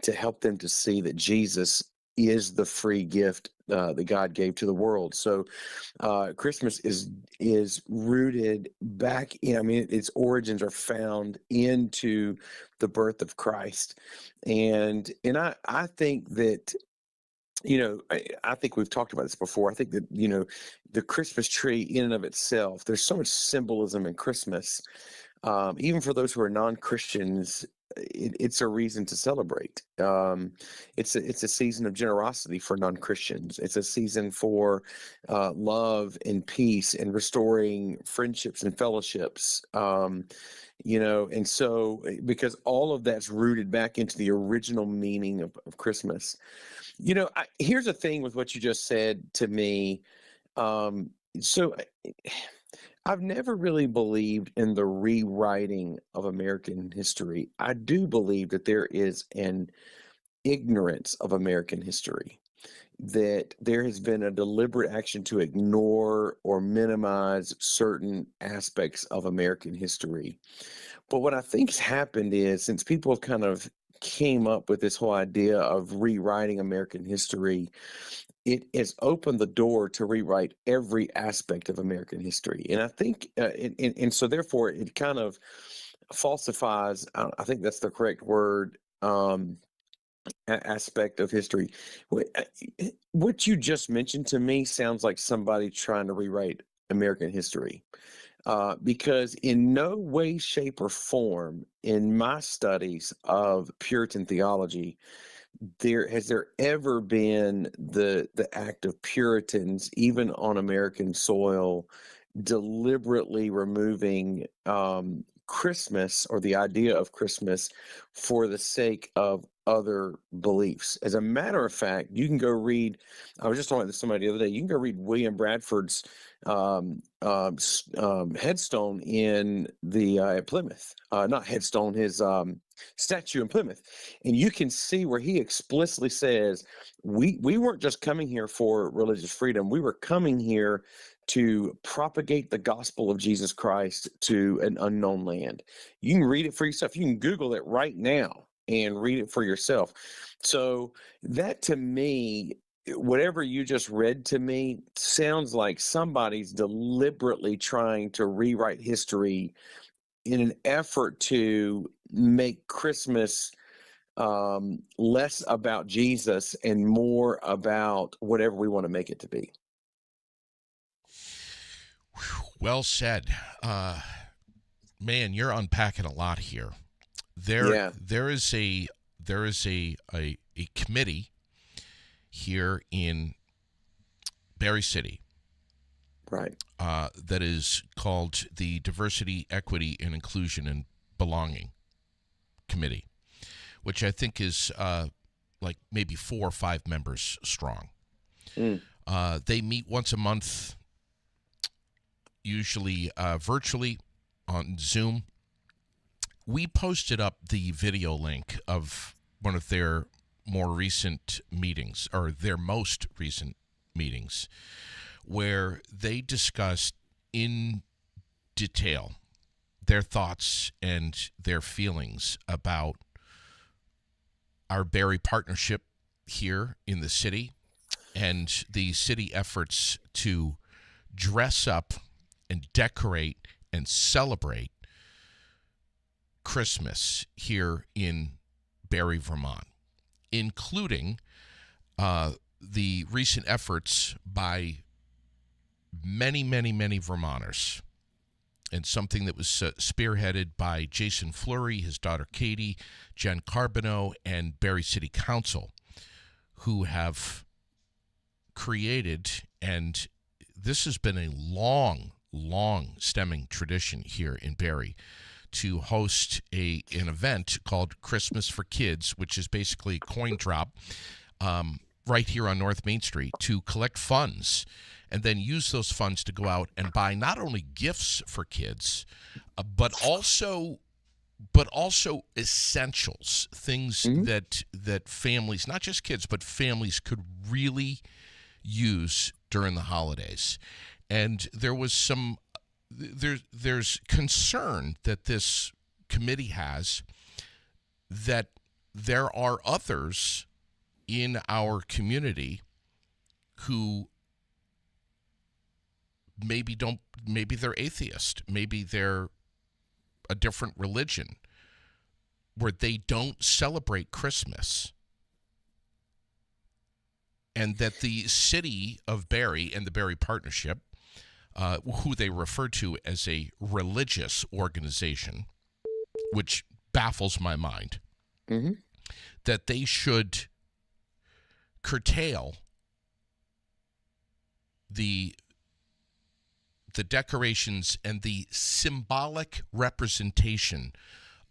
to help them to see that Jesus is the free gift that God gave to the world. So Christmas is rooted back in. I mean, its origins are found into the birth of Christ, and I think that. I think we've talked about this before. I think that, the Christmas tree in and of itself, there's so much symbolism in Christmas. Even for those who are non-Christians, it's a reason to celebrate. It's a season of generosity for non-Christians. It's a season for love and peace and restoring friendships and fellowships. And so because all of that's rooted back into the original meaning of Christmas. Here's the thing with what you just said to me. So I've never really believed in the rewriting of American history. I do believe that there is an ignorance of American history, that there has been a deliberate action to ignore or minimize certain aspects of American history. But what I think has happened is, since people have kind of came up with this whole idea of rewriting American history, it has opened the door to rewrite every aspect of American history. And I think, and so therefore it kind of falsifies, I think that's the correct word, aspect of history. What you just mentioned to me sounds like somebody trying to rewrite American history. Because in no way, shape, or form in my studies of Puritan theology, has there ever been the act of Puritans, even on American soil, deliberately removing Christmas or the idea of Christmas for the sake of other beliefs. As a matter of fact, you can go read. I was just talking to somebody the other day. You can go read William Bradford's headstone in the at Plymouth. Not headstone, his statue in Plymouth, and you can see where he explicitly says, "We weren't just coming here for religious freedom. We were coming here to propagate the gospel of Jesus Christ to an unknown land." You can read it for yourself. You can Google it right now and read it for yourself. So that, to me, whatever you just read to me sounds like somebody's deliberately trying to rewrite history in an effort to make Christmas less about Jesus and more about whatever we want to make it to be. Well said. Man, you're unpacking a lot here. Yeah. There is a committee here in Berry City, Right. that is called the Diversity, Equity, and Inclusion and Belonging Committee, which I think is like maybe 4 or 5 members strong. They meet once a month, usually virtually on Zoom. We posted up the video link of one of their more recent meetings, or their most recent meetings, where they discussed in detail their thoughts and their feelings about our Berry partnership here in the city and the city efforts to dress up and decorate and celebrate Christmas here in Berry, Vermont, including the recent efforts by many, many, many Vermonters and something that was spearheaded by Jason Fleury, his daughter Katie, Jen Carbonneau, and Barry City Council, who have created, and this has been a long stemming tradition here in Barry, to host an event called Christmas for Kids, which is basically a coin drop right here on North Main Street to collect funds and then use those funds to go out and buy not only gifts for kids, but also essentials, things that families, not just kids, but families could really use during the holidays. And there was there's concern that this committee has that there are others in our community who maybe they're atheist, maybe they're a different religion, where they don't celebrate Christmas. And that the city of Barry and the Barry Partnership, who they refer to as a religious organization, which baffles my mind, that they should curtail the decorations and the symbolic representation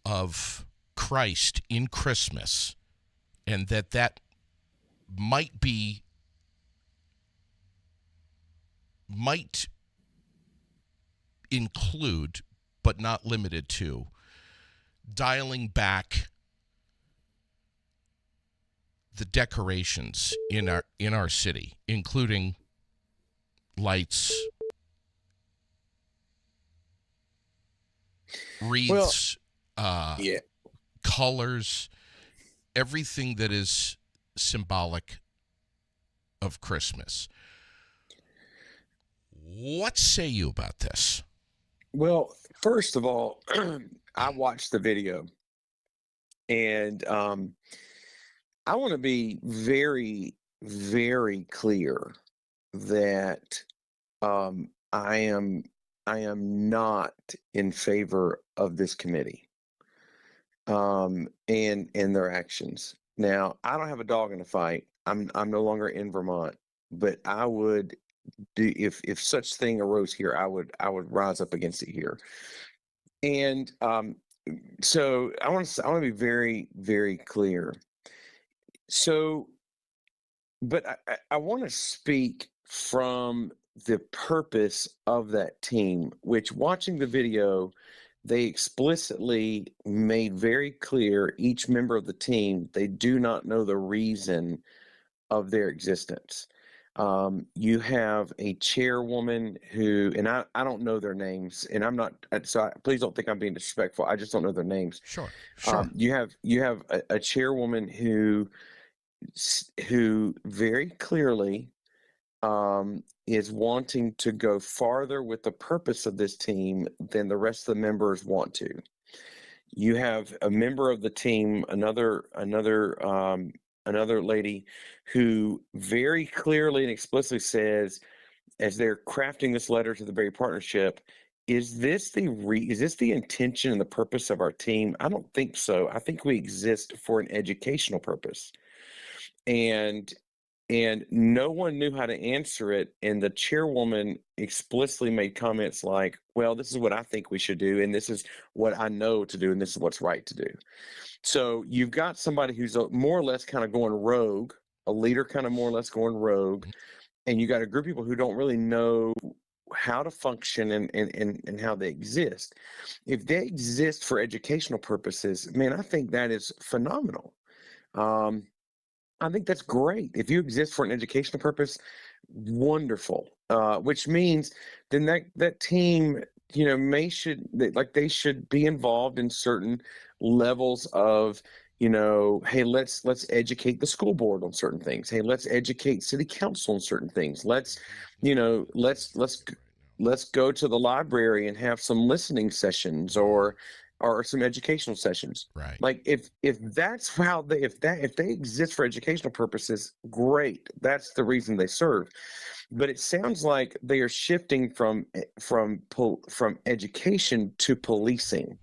of Christ in Christmas, and that might include, but not limited to, dialing back the decorations in our city, including lights, wreaths, colors, everything that is symbolic of Christmas. What say you about this? Well, first of all, I watched the video, and I want to be very, very clear that I am not in favor of this committee and their actions. Now, I don't have a dog in the fight. I'm no longer in Vermont, but I would do, if such thing arose here, I would rise up against it here. And so I want to be very, very clear. So, but I want to speak from the purpose of that team, which, watching the video, they explicitly made very clear, each member of the team, they do not know the reason of their existence. You have a chairwoman who, and I don't know their names, and I'm not, so please don't think I'm being disrespectful. I just don't know their names. Sure. You have a chairwoman who very clearly is wanting to go farther with the purpose of this team than the rest of the members want to. You have a member of the team, another lady, who very clearly and explicitly says, as they're crafting this letter to the Barry Partnership, is this the intention and the purpose of our team? I don't think so. I think we exist for an educational purpose. And no one knew how to answer it. And the chairwoman explicitly made comments like, well, this is what I think we should do, and this is what I know to do, and this is what's right to do. So you've got somebody who's more or less kind of going rogue, a leader kind of more or less going rogue, and you got a group of people who don't really know how to function and how they exist. If they exist for educational purposes, man, I think that is phenomenal. I think that's great. If you exist for an educational purpose, wonderful. Which means then that team, they should be involved in certain levels of, hey, let's educate the school board on certain things. Hey, let's educate city council on certain things. Let's go to the library and have some listening sessions, or are some educational sessions. Right. Like if that's how they if they exist for educational purposes, great. That's the reason they serve. But it sounds like they are shifting from education to policing.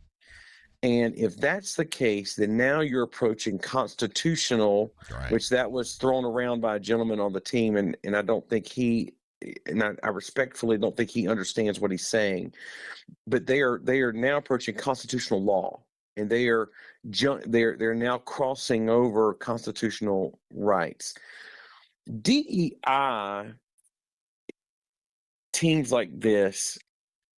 And if that's the case, then now you're approaching constitutional, Right. which that was thrown around by a gentleman on the team, and I don't think I respectfully don't think he understands what he's saying. But they are now approaching constitutional law, and they're now crossing over constitutional rights. DEI teams like this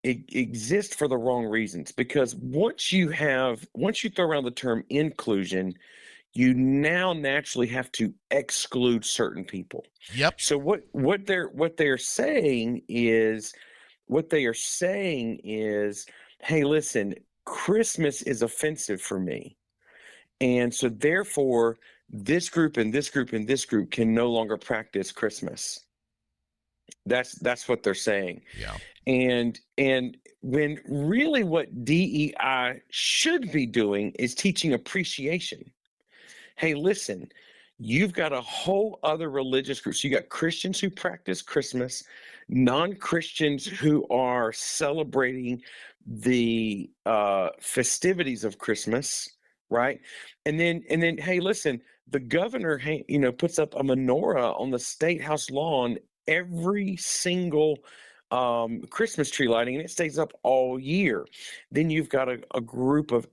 exist for the wrong reasons, because once you throw around the term inclusion, you now naturally have to exclude certain people. Yep. So what they are saying is, hey, listen, Christmas is offensive for me, and so therefore this group and this group and this group can no longer practice Christmas. That's what they're saying. Yeah. And when really what DEI should be doing is teaching appreciation. Hey, listen, you've got a whole other religious group. So you got Christians who practice Christmas, non-Christians who are celebrating the festivities of Christmas, right? And then, hey, listen, the governor, puts up a menorah on the State House lawn every single Christmas tree lighting, and it stays up all year. Then you've got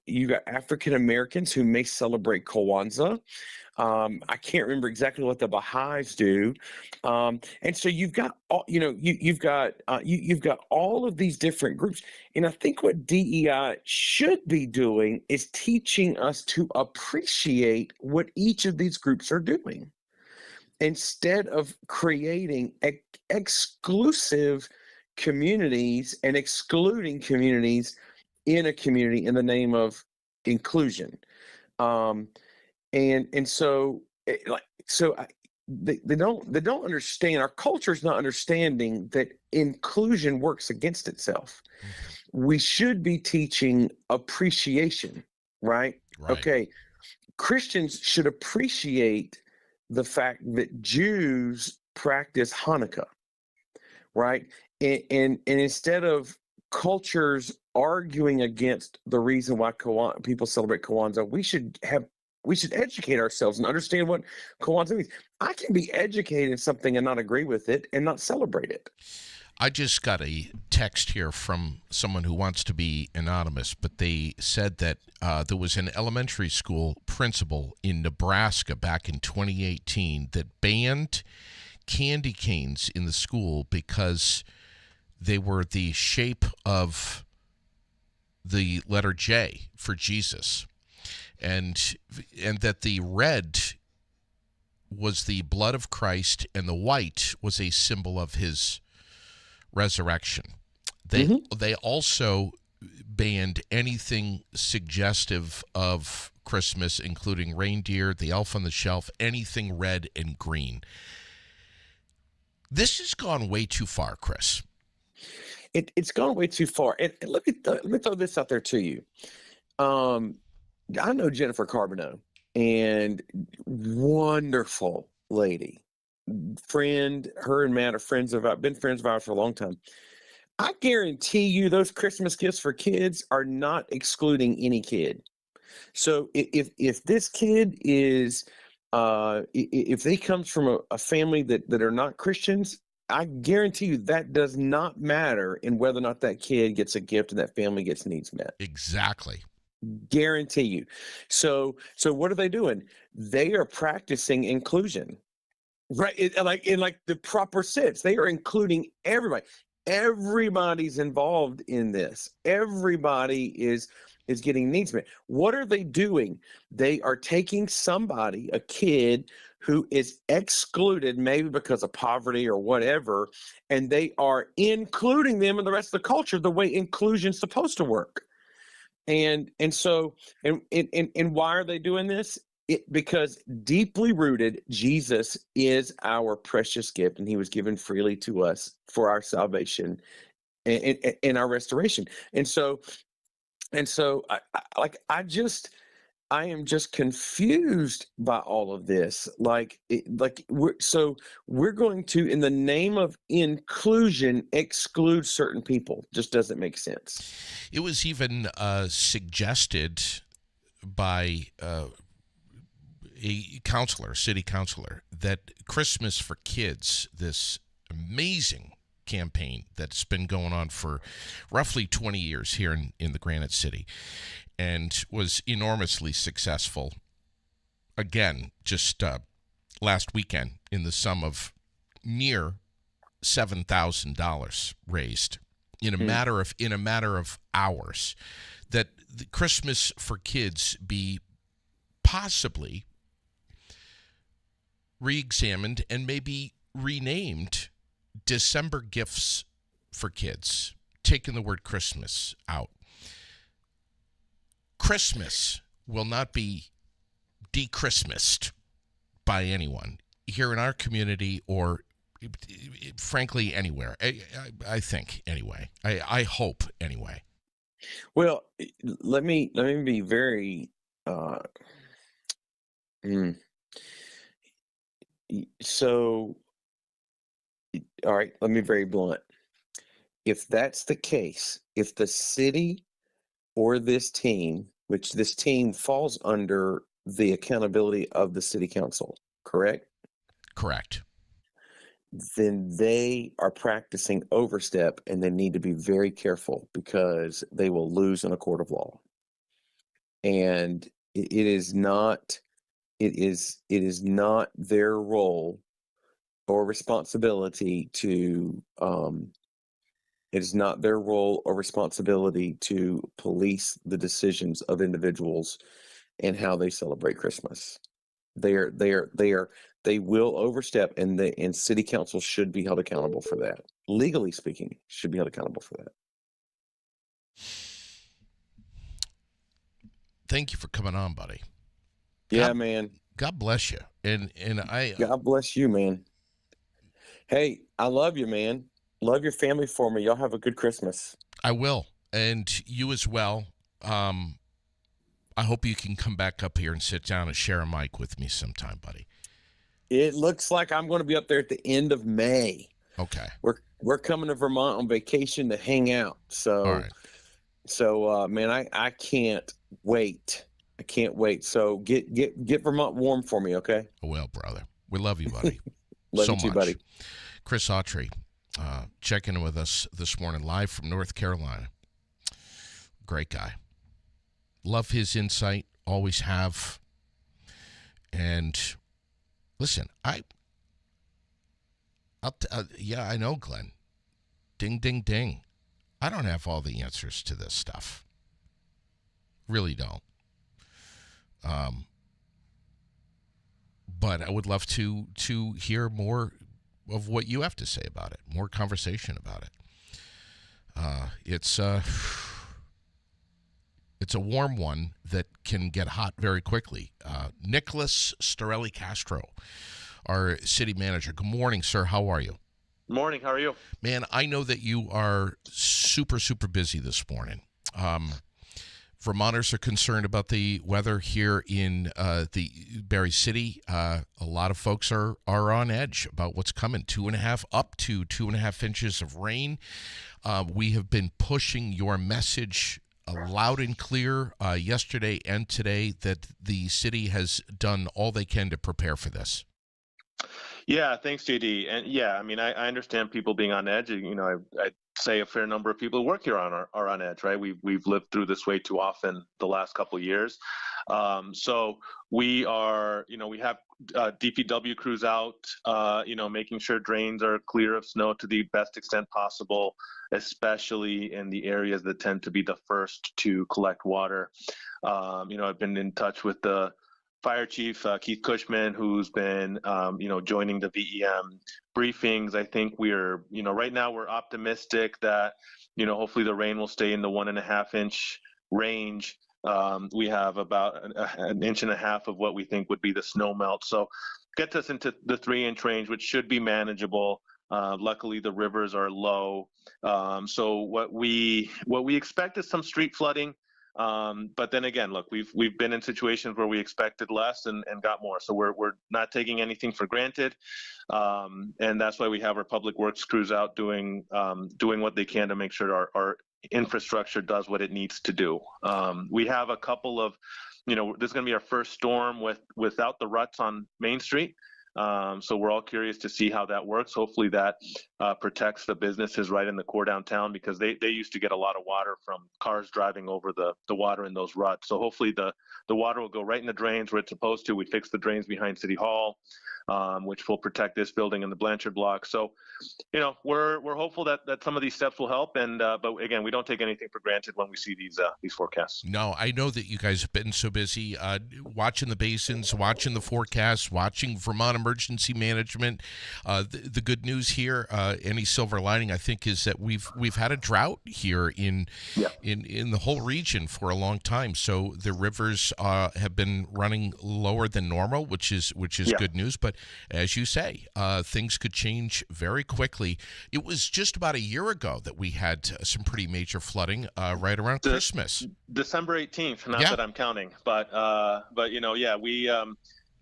you got African Americans who may celebrate Kwanzaa. I can't remember exactly what the Baha'is do, and so you've got you've got all of these different groups, and I think what DEI should be doing is teaching us to appreciate what each of these groups are doing, instead of creating exclusive communities and excluding communities in a community in the name of inclusion. And so they don't understand. Our culture is not understanding that inclusion works against itself. We should be teaching appreciation, right? Right. Okay, Christians should appreciate the fact that Jews practice Hanukkah, right? And instead of cultures arguing against the reason why people celebrate Kwanzaa, we should educate ourselves and understand what Kwanzaa means. I can be educated in something and not agree with it and not celebrate it. I just got a text here from someone who wants to be anonymous, but they said that there was an elementary school principal in Nebraska back in 2018 that banned candy canes in the school because they were the shape of the letter J for Jesus, and that the red was the blood of Christ and the white was a symbol of his resurrection. They also banned anything suggestive of Christmas, including reindeer, the elf on the shelf, anything red and green. This has gone way too far, Chris. It's gone way too far. And let me throw this out there to you. I know Jennifer Carbonneau, and wonderful lady, friend. Her and Matt are been friends of ours for a long time. I guarantee you those Christmas gifts for kids are not excluding any kid. So if this kid is, if they comes from a family that are not Christians, I guarantee you that does not matter in whether or not that kid gets a gift and that family gets needs met. Exactly. Guarantee you. So what are they doing? They are practicing inclusion, right? In the proper sense. They are including everybody. Everybody's involved in this. Everybody is getting needs met. What are they doing? They are taking a kid who is excluded, maybe because of poverty or whatever, and they are including them in the rest of the culture the way inclusion's supposed to work. And why are they doing this? Because deeply rooted, Jesus is our precious gift, and he was given freely to us for our salvation and our restoration. And so And so I am just confused by all of this. We're going to, in the name of inclusion, exclude certain people. Just doesn't make sense. It was even suggested by a counselor, city councilor, that Christmas for Kids, this amazing campaign that's been going on for roughly 20 years here in the Granite City and was enormously successful. Again, just last weekend in the sum of near $7,000 raised in a matter of hours, that the Christmas for Kids be possibly re-examined and maybe renamed December Gifts for Kids, taking the word Christmas out. Christmas will not be de-Christmased by anyone here in our community or frankly anywhere. I think anyway. I hope anyway. Well, let me be very so all right, let me be very blunt. If that's the case, if the city or this team, which this team falls under the accountability of the city council, correct? Correct. Then they are practicing overstep and they need to be very careful because they will lose in a court of law. And it is not their role or responsibility to it is not their role or responsibility to police the decisions of individuals and how they celebrate Christmas. They will overstep, and city council should be held accountable for that. Legally speaking, should be held accountable for that. Thank you for coming on, buddy. Yeah, man. God bless you. And I God bless you, man. Hey, I love you, man. Love your family for me. Y'all have a good Christmas. I will. And you as well. I hope you can come back up here and sit down and share a mic with me sometime, buddy. It looks like I'm going to be up there at the end of May. Okay. We're coming to Vermont on vacation to hang out. So, all right. Man, I can't wait. I can't wait. So get Vermont warm for me, okay? Well, brother, we love you, buddy. Love so you too, much. buddy. Chris Autry, checking in with us this morning, live from North Carolina. Great guy. Love his insight. Always have. And listen, I know, Glenn. Ding, ding, ding. I don't have all the answers to this stuff. Really don't. But I would love to hear more of what you have to say about it. More conversation about it. It's a warm one that can get hot very quickly. Nicholas Storelli Castro, our city manager. Good morning, sir. How are you? Morning. How are you? Man, I know that you are super, super busy this morning. Vermonters are concerned about the weather here in the Berry City. A lot of folks are on edge about what's coming. Up to 2.5 inches of rain. We have been pushing your message loud and clear yesterday and today that the city has done all they can to prepare for this. Yeah, thanks, JD. And yeah, I mean, I understand people being on edge. You know, I say a fair number of people who work here are on edge, right? We've lived through this way too often the last couple of years. So we are, we have DPW crews out, making sure drains are clear of snow to the best extent possible, especially in the areas that tend to be the first to collect water. I've been in touch with the Fire Chief Keith Cushman, who's been, joining the VEM briefings. I think we're, right now we're optimistic that, hopefully the rain will stay in the 1.5 inch range. We have about an inch and a half of what we think would be the snow melt. So gets us into the 3-inch range, which should be manageable. Luckily, the rivers are low. So what we expect is some street flooding. But then again, look, we've been in situations where we expected less and got more. So we're not taking anything for granted, and that's why we have our public works crews out doing what they can to make sure our infrastructure does what it needs to do. We have a couple of, this is going to be our first storm without the ruts on Main Street. So we're all curious to see how that works. Hopefully that protects the businesses right in the core downtown, because they used to get a lot of water from cars driving over the water in those ruts. So hopefully the water will go right in the drains where it's supposed to. We fixed the drains behind City Hall, which will protect this building and the Blanchard block. So, we're hopeful that some of these steps will help. And but again, we don't take anything for granted when we see these forecasts. No, I know that you guys have been so busy watching the basins, watching the forecasts, watching Vermont Emergency Management. The good news here, any silver lining, I think, is that we've had a drought here in the whole region for a long time. So the rivers have been running lower than normal, which is good news. But as you say, things could change very quickly. It was just about a year ago that we had some pretty major flooding right around Christmas. December 18th, not that I'm counting, but we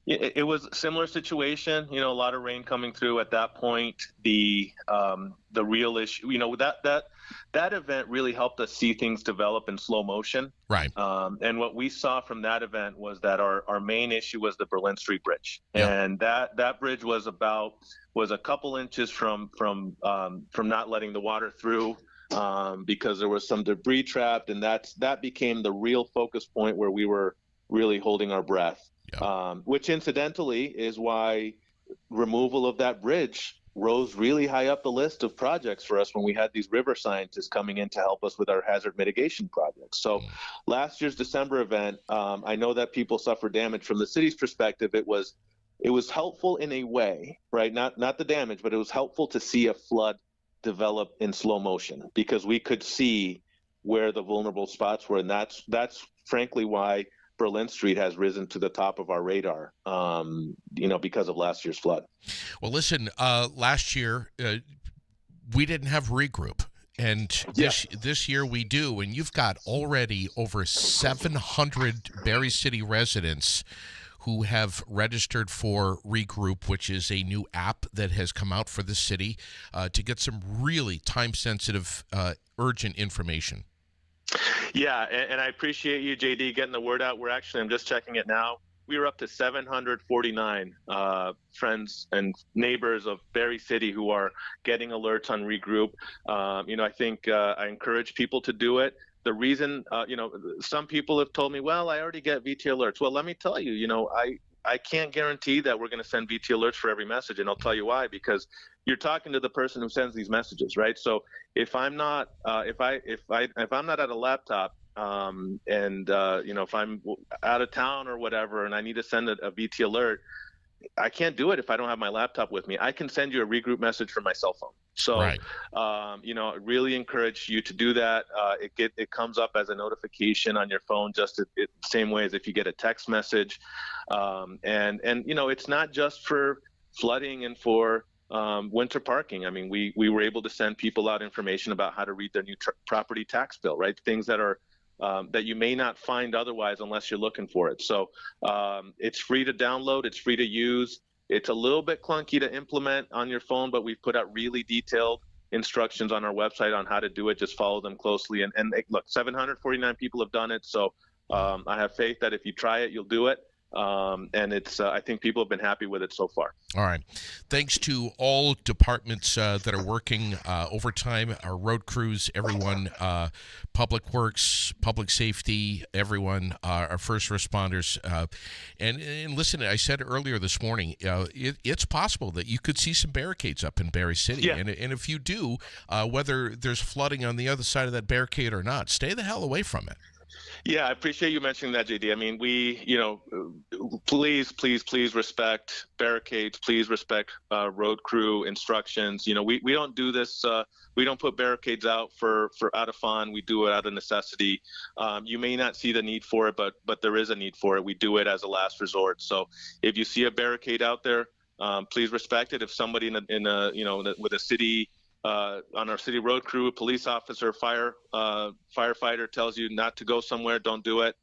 it was a similar situation, a lot of rain coming through at that point. The real issue, that event really helped us see things develop in slow motion. Right. And what we saw from that event was that our main issue was the Berlin Street Bridge. And that bridge was a couple inches from not letting the water through, because there was some debris trapped, and that became the real focus point where we were really holding our breath. Which incidentally is why removal of that bridge rose really high up the list of projects for us when we had these river scientists coming in to help us with our hazard mitigation projects. So last year's December event, I know that people suffered damage. From the city's perspective, it was helpful in a way, right? Not the damage, but it was helpful to see a flood develop in slow motion, because we could see where the vulnerable spots were. And that's frankly why Berlin Street has risen to the top of our radar, because of last year's flood. Well, listen, last year we didn't have regroup, and this year we do, and you've got already over 700 Berry City residents who have registered for Regroup, which is a new app that has come out for the city to get some really time-sensitive, urgent information. Yeah, and I appreciate you, JD, getting the word out. I'm just checking it now. We were up to 749 friends and neighbors of Berry City who are getting alerts on Regroup. I think I encourage people to do it. The reason, some people have told me, well, I already get VT alerts. Well, let me tell you, I can't guarantee that we're going to send VT alerts for every message, and I'll tell you why. Because you're talking to the person who sends these messages, right? So if I'm not, if I'm not at a laptop, if I'm out of town or whatever, and I need to send a VT alert, I can't do it if I don't have my laptop with me. I can send you a Regroup message from my cell phone. So, right. I really encourage you to do that. It comes up as a notification on your phone, just the same way as if you get a text message. And it's not just for flooding and for winter parking. I mean, we were able to send people out information about how to read their new property tax bill, right? Things that are that you may not find otherwise unless you're looking for it. So it's free to download. It's free to use. It's a little bit clunky to implement on your phone, but we've put out really detailed instructions on our website on how to do it. Just follow them closely. And look, 749 people have done it. So I have faith that if you try it, you'll do it. And I think people have been happy with it so far. All right. Thanks to all departments that are working overtime, our road crews, everyone, public works, public safety, everyone, our first responders. And listen, I said earlier this morning, it's possible that you could see some barricades up in Berry City. Yeah. And if you do, whether there's flooding on the other side of that barricade or not, stay the hell away from it. Yeah, I appreciate you mentioning that, JD. I mean, please respect barricades. Please respect road crew instructions. We don't do this. We don't put barricades out for out of fun. We do it out of necessity. You may not see the need for it, but there is a need for it. We do it as a last resort. So if you see a barricade out there, please respect it. If somebody with a city on our city road crew, a police officer, firefighter tells you not to go somewhere, don't do it.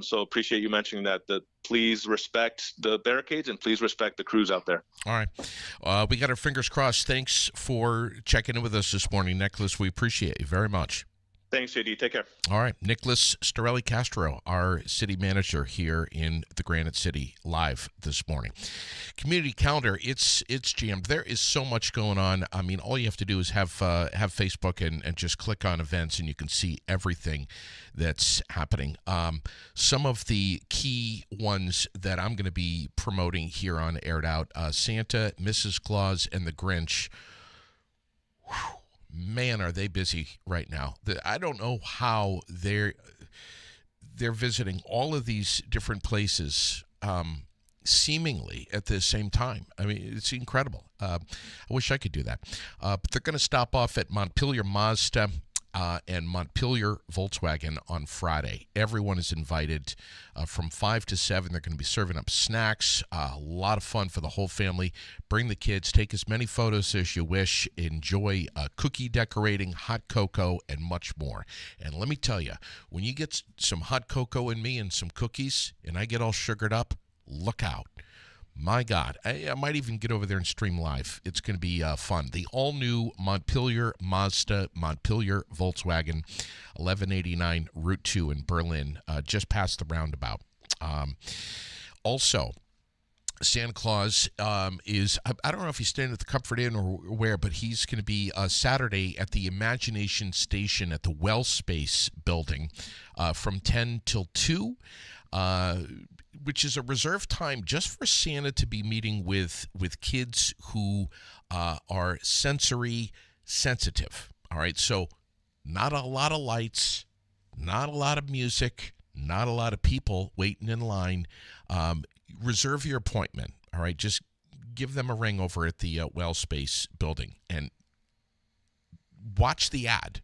So appreciate you mentioning that. That please respect the barricades and please respect the crews out there. All right. We got our fingers crossed. Thanks for checking in with us this morning, Nicholas. We appreciate you very much. Thanks, JD. Take care. All right. Nicholas Storelli Castro, our city manager here in the Granite City, live this morning. Community calendar, it's jammed. There is so much going on. I mean, all you have to do is have Facebook and just click on events, and you can see everything that's happening. Some of the key ones that I'm going to be promoting here on Aired Out, Santa, Mrs. Claus, and the Grinch. Whew. Man, are they busy right now. I don't know how they're visiting all of these different places seemingly at the same time. I mean, it's incredible. I wish I could do that. But they're going to stop off at Montpelier Mazda and Montpelier Volkswagen on Friday. Everyone is invited from 5 to 7. They're going to be serving up snacks. A lot of fun for the whole family. Bring the kids. Take as many photos as you wish. Enjoy cookie decorating, hot cocoa, and much more. And let me tell you, when you get some hot cocoa in me and some cookies, and I get all sugared up, look out. My God, I might even get over there and stream live. It's going to be fun. The all-new Montpelier Mazda, Montpelier Volkswagen, 1189 Route 2 in Berlin, just past the roundabout. Also, Santa Claus is, I don't know if he's staying at the Comfort Inn or where, but he's going to be Saturday at the Imagination Station at the Well Space building from 10 till 2. Which is a reserved time just for Santa to be meeting with kids who are sensory sensitive. All right, so not a lot of lights, not a lot of music, not a lot of people waiting in line. Reserve your appointment. All right, just give them a ring over at the Well Space building and watch the ad.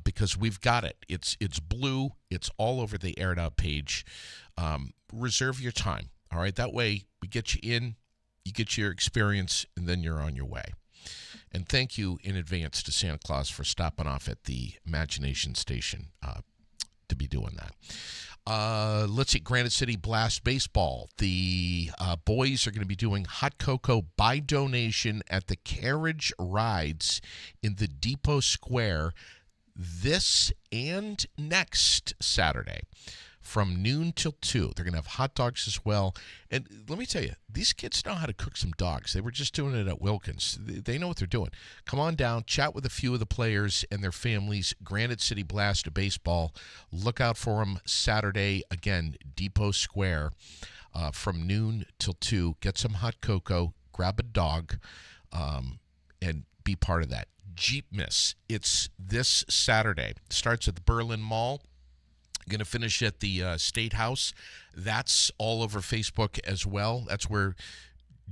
Because we've got it. It's blue. It's all over the Aired Out page. Reserve your time. All right. That way we get you in, you get your experience, and then you're on your way. And thank you in advance to Santa Claus for stopping off at the Imagination Station to be doing that. Let's see, Granite City Blast Baseball. The boys are going to be doing hot cocoa by donation at the carriage rides in the Depot Square this and next Saturday from noon till 2. They're going to have hot dogs as well. And let me tell you, these kids know how to cook some dogs. They were just doing it at Wilkins. They know what they're doing. Come on down, chat with a few of the players and their families. Granite City Blast of Baseball. Look out for them Saturday, again, Depot Square from noon till 2. Get some hot cocoa, grab a dog, and be part of that. Jeep Miss. It's this Saturday. Starts at the Berlin Mall. Going to finish at the State House. That's all over Facebook as well. That's where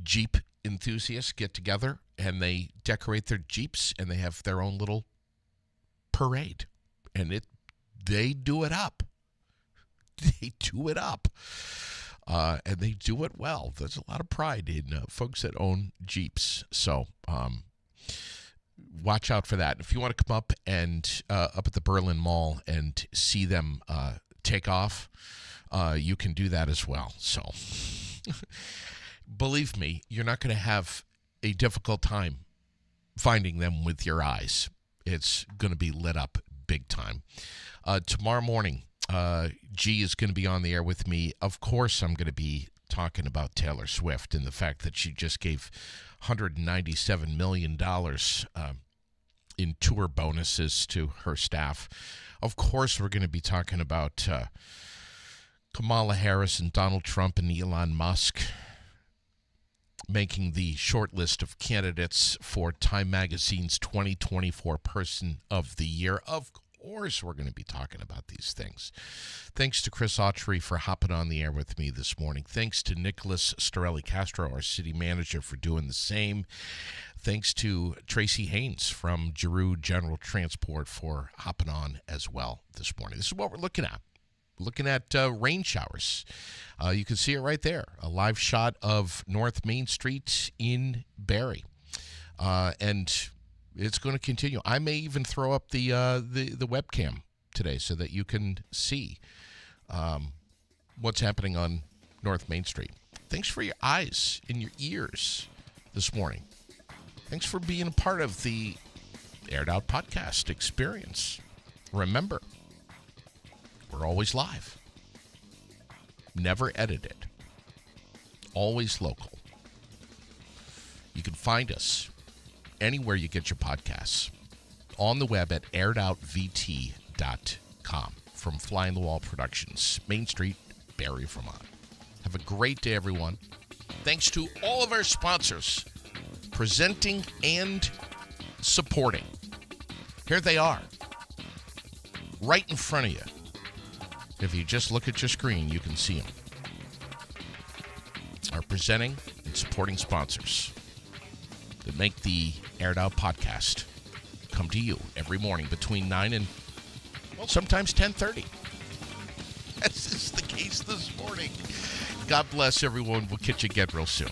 Jeep enthusiasts get together and they decorate their Jeeps and they have their own little parade. And they do it up. They do it up. And they do it well. There's a lot of pride in folks that own Jeeps. So, watch out for that. If you want to come up and up at the Berlin Mall and see them take off, you can do that as well. So believe me, you're not going to have a difficult time finding them with your eyes. It's going to be lit up big time. Tomorrow morning, G is going to be on the air with me. Of course, I'm going to be talking about Taylor Swift and the fact that she just gave $197 million in tour bonuses to her staff. Of course, we're going to be talking about Kamala Harris and Donald Trump and Elon Musk making the short list of candidates for Time Magazine's 2024 Person of the Year. Of course, we're going to be talking about these things. Thanks to Chris Autry for hopping on the air with me this morning. Thanks to Nicholas Storelli Castro, our city manager, for doing the same. Thanks to Tracy Haynes from Giroux General Transport for hopping on as well this morning. This is what we're looking at. Looking at rain showers. You can see it right there. A live shot of North Main Street in Barrie. And It's going to continue. I may even throw up the webcam today so that you can see what's happening on North Main Street. Thanks for your eyes and your ears this morning. Thanks for being a part of the Aired Out podcast experience. Remember, we're always live, never edited, always local. You can find us anywhere you get your podcasts, on the web at airedoutvt.com. From Fly on the Wall Productions, Main Street, Barrie, Vermont. Have a great day, everyone. Thanks to all of our sponsors, presenting and supporting. Here they are, right in front of you. If you just look at your screen, you can see them. Our presenting and supporting sponsors that make the Aired Out podcast come to you every morning between 9 and, well, sometimes 10:30. This is the case this morning. God bless everyone. We'll catch you again real soon.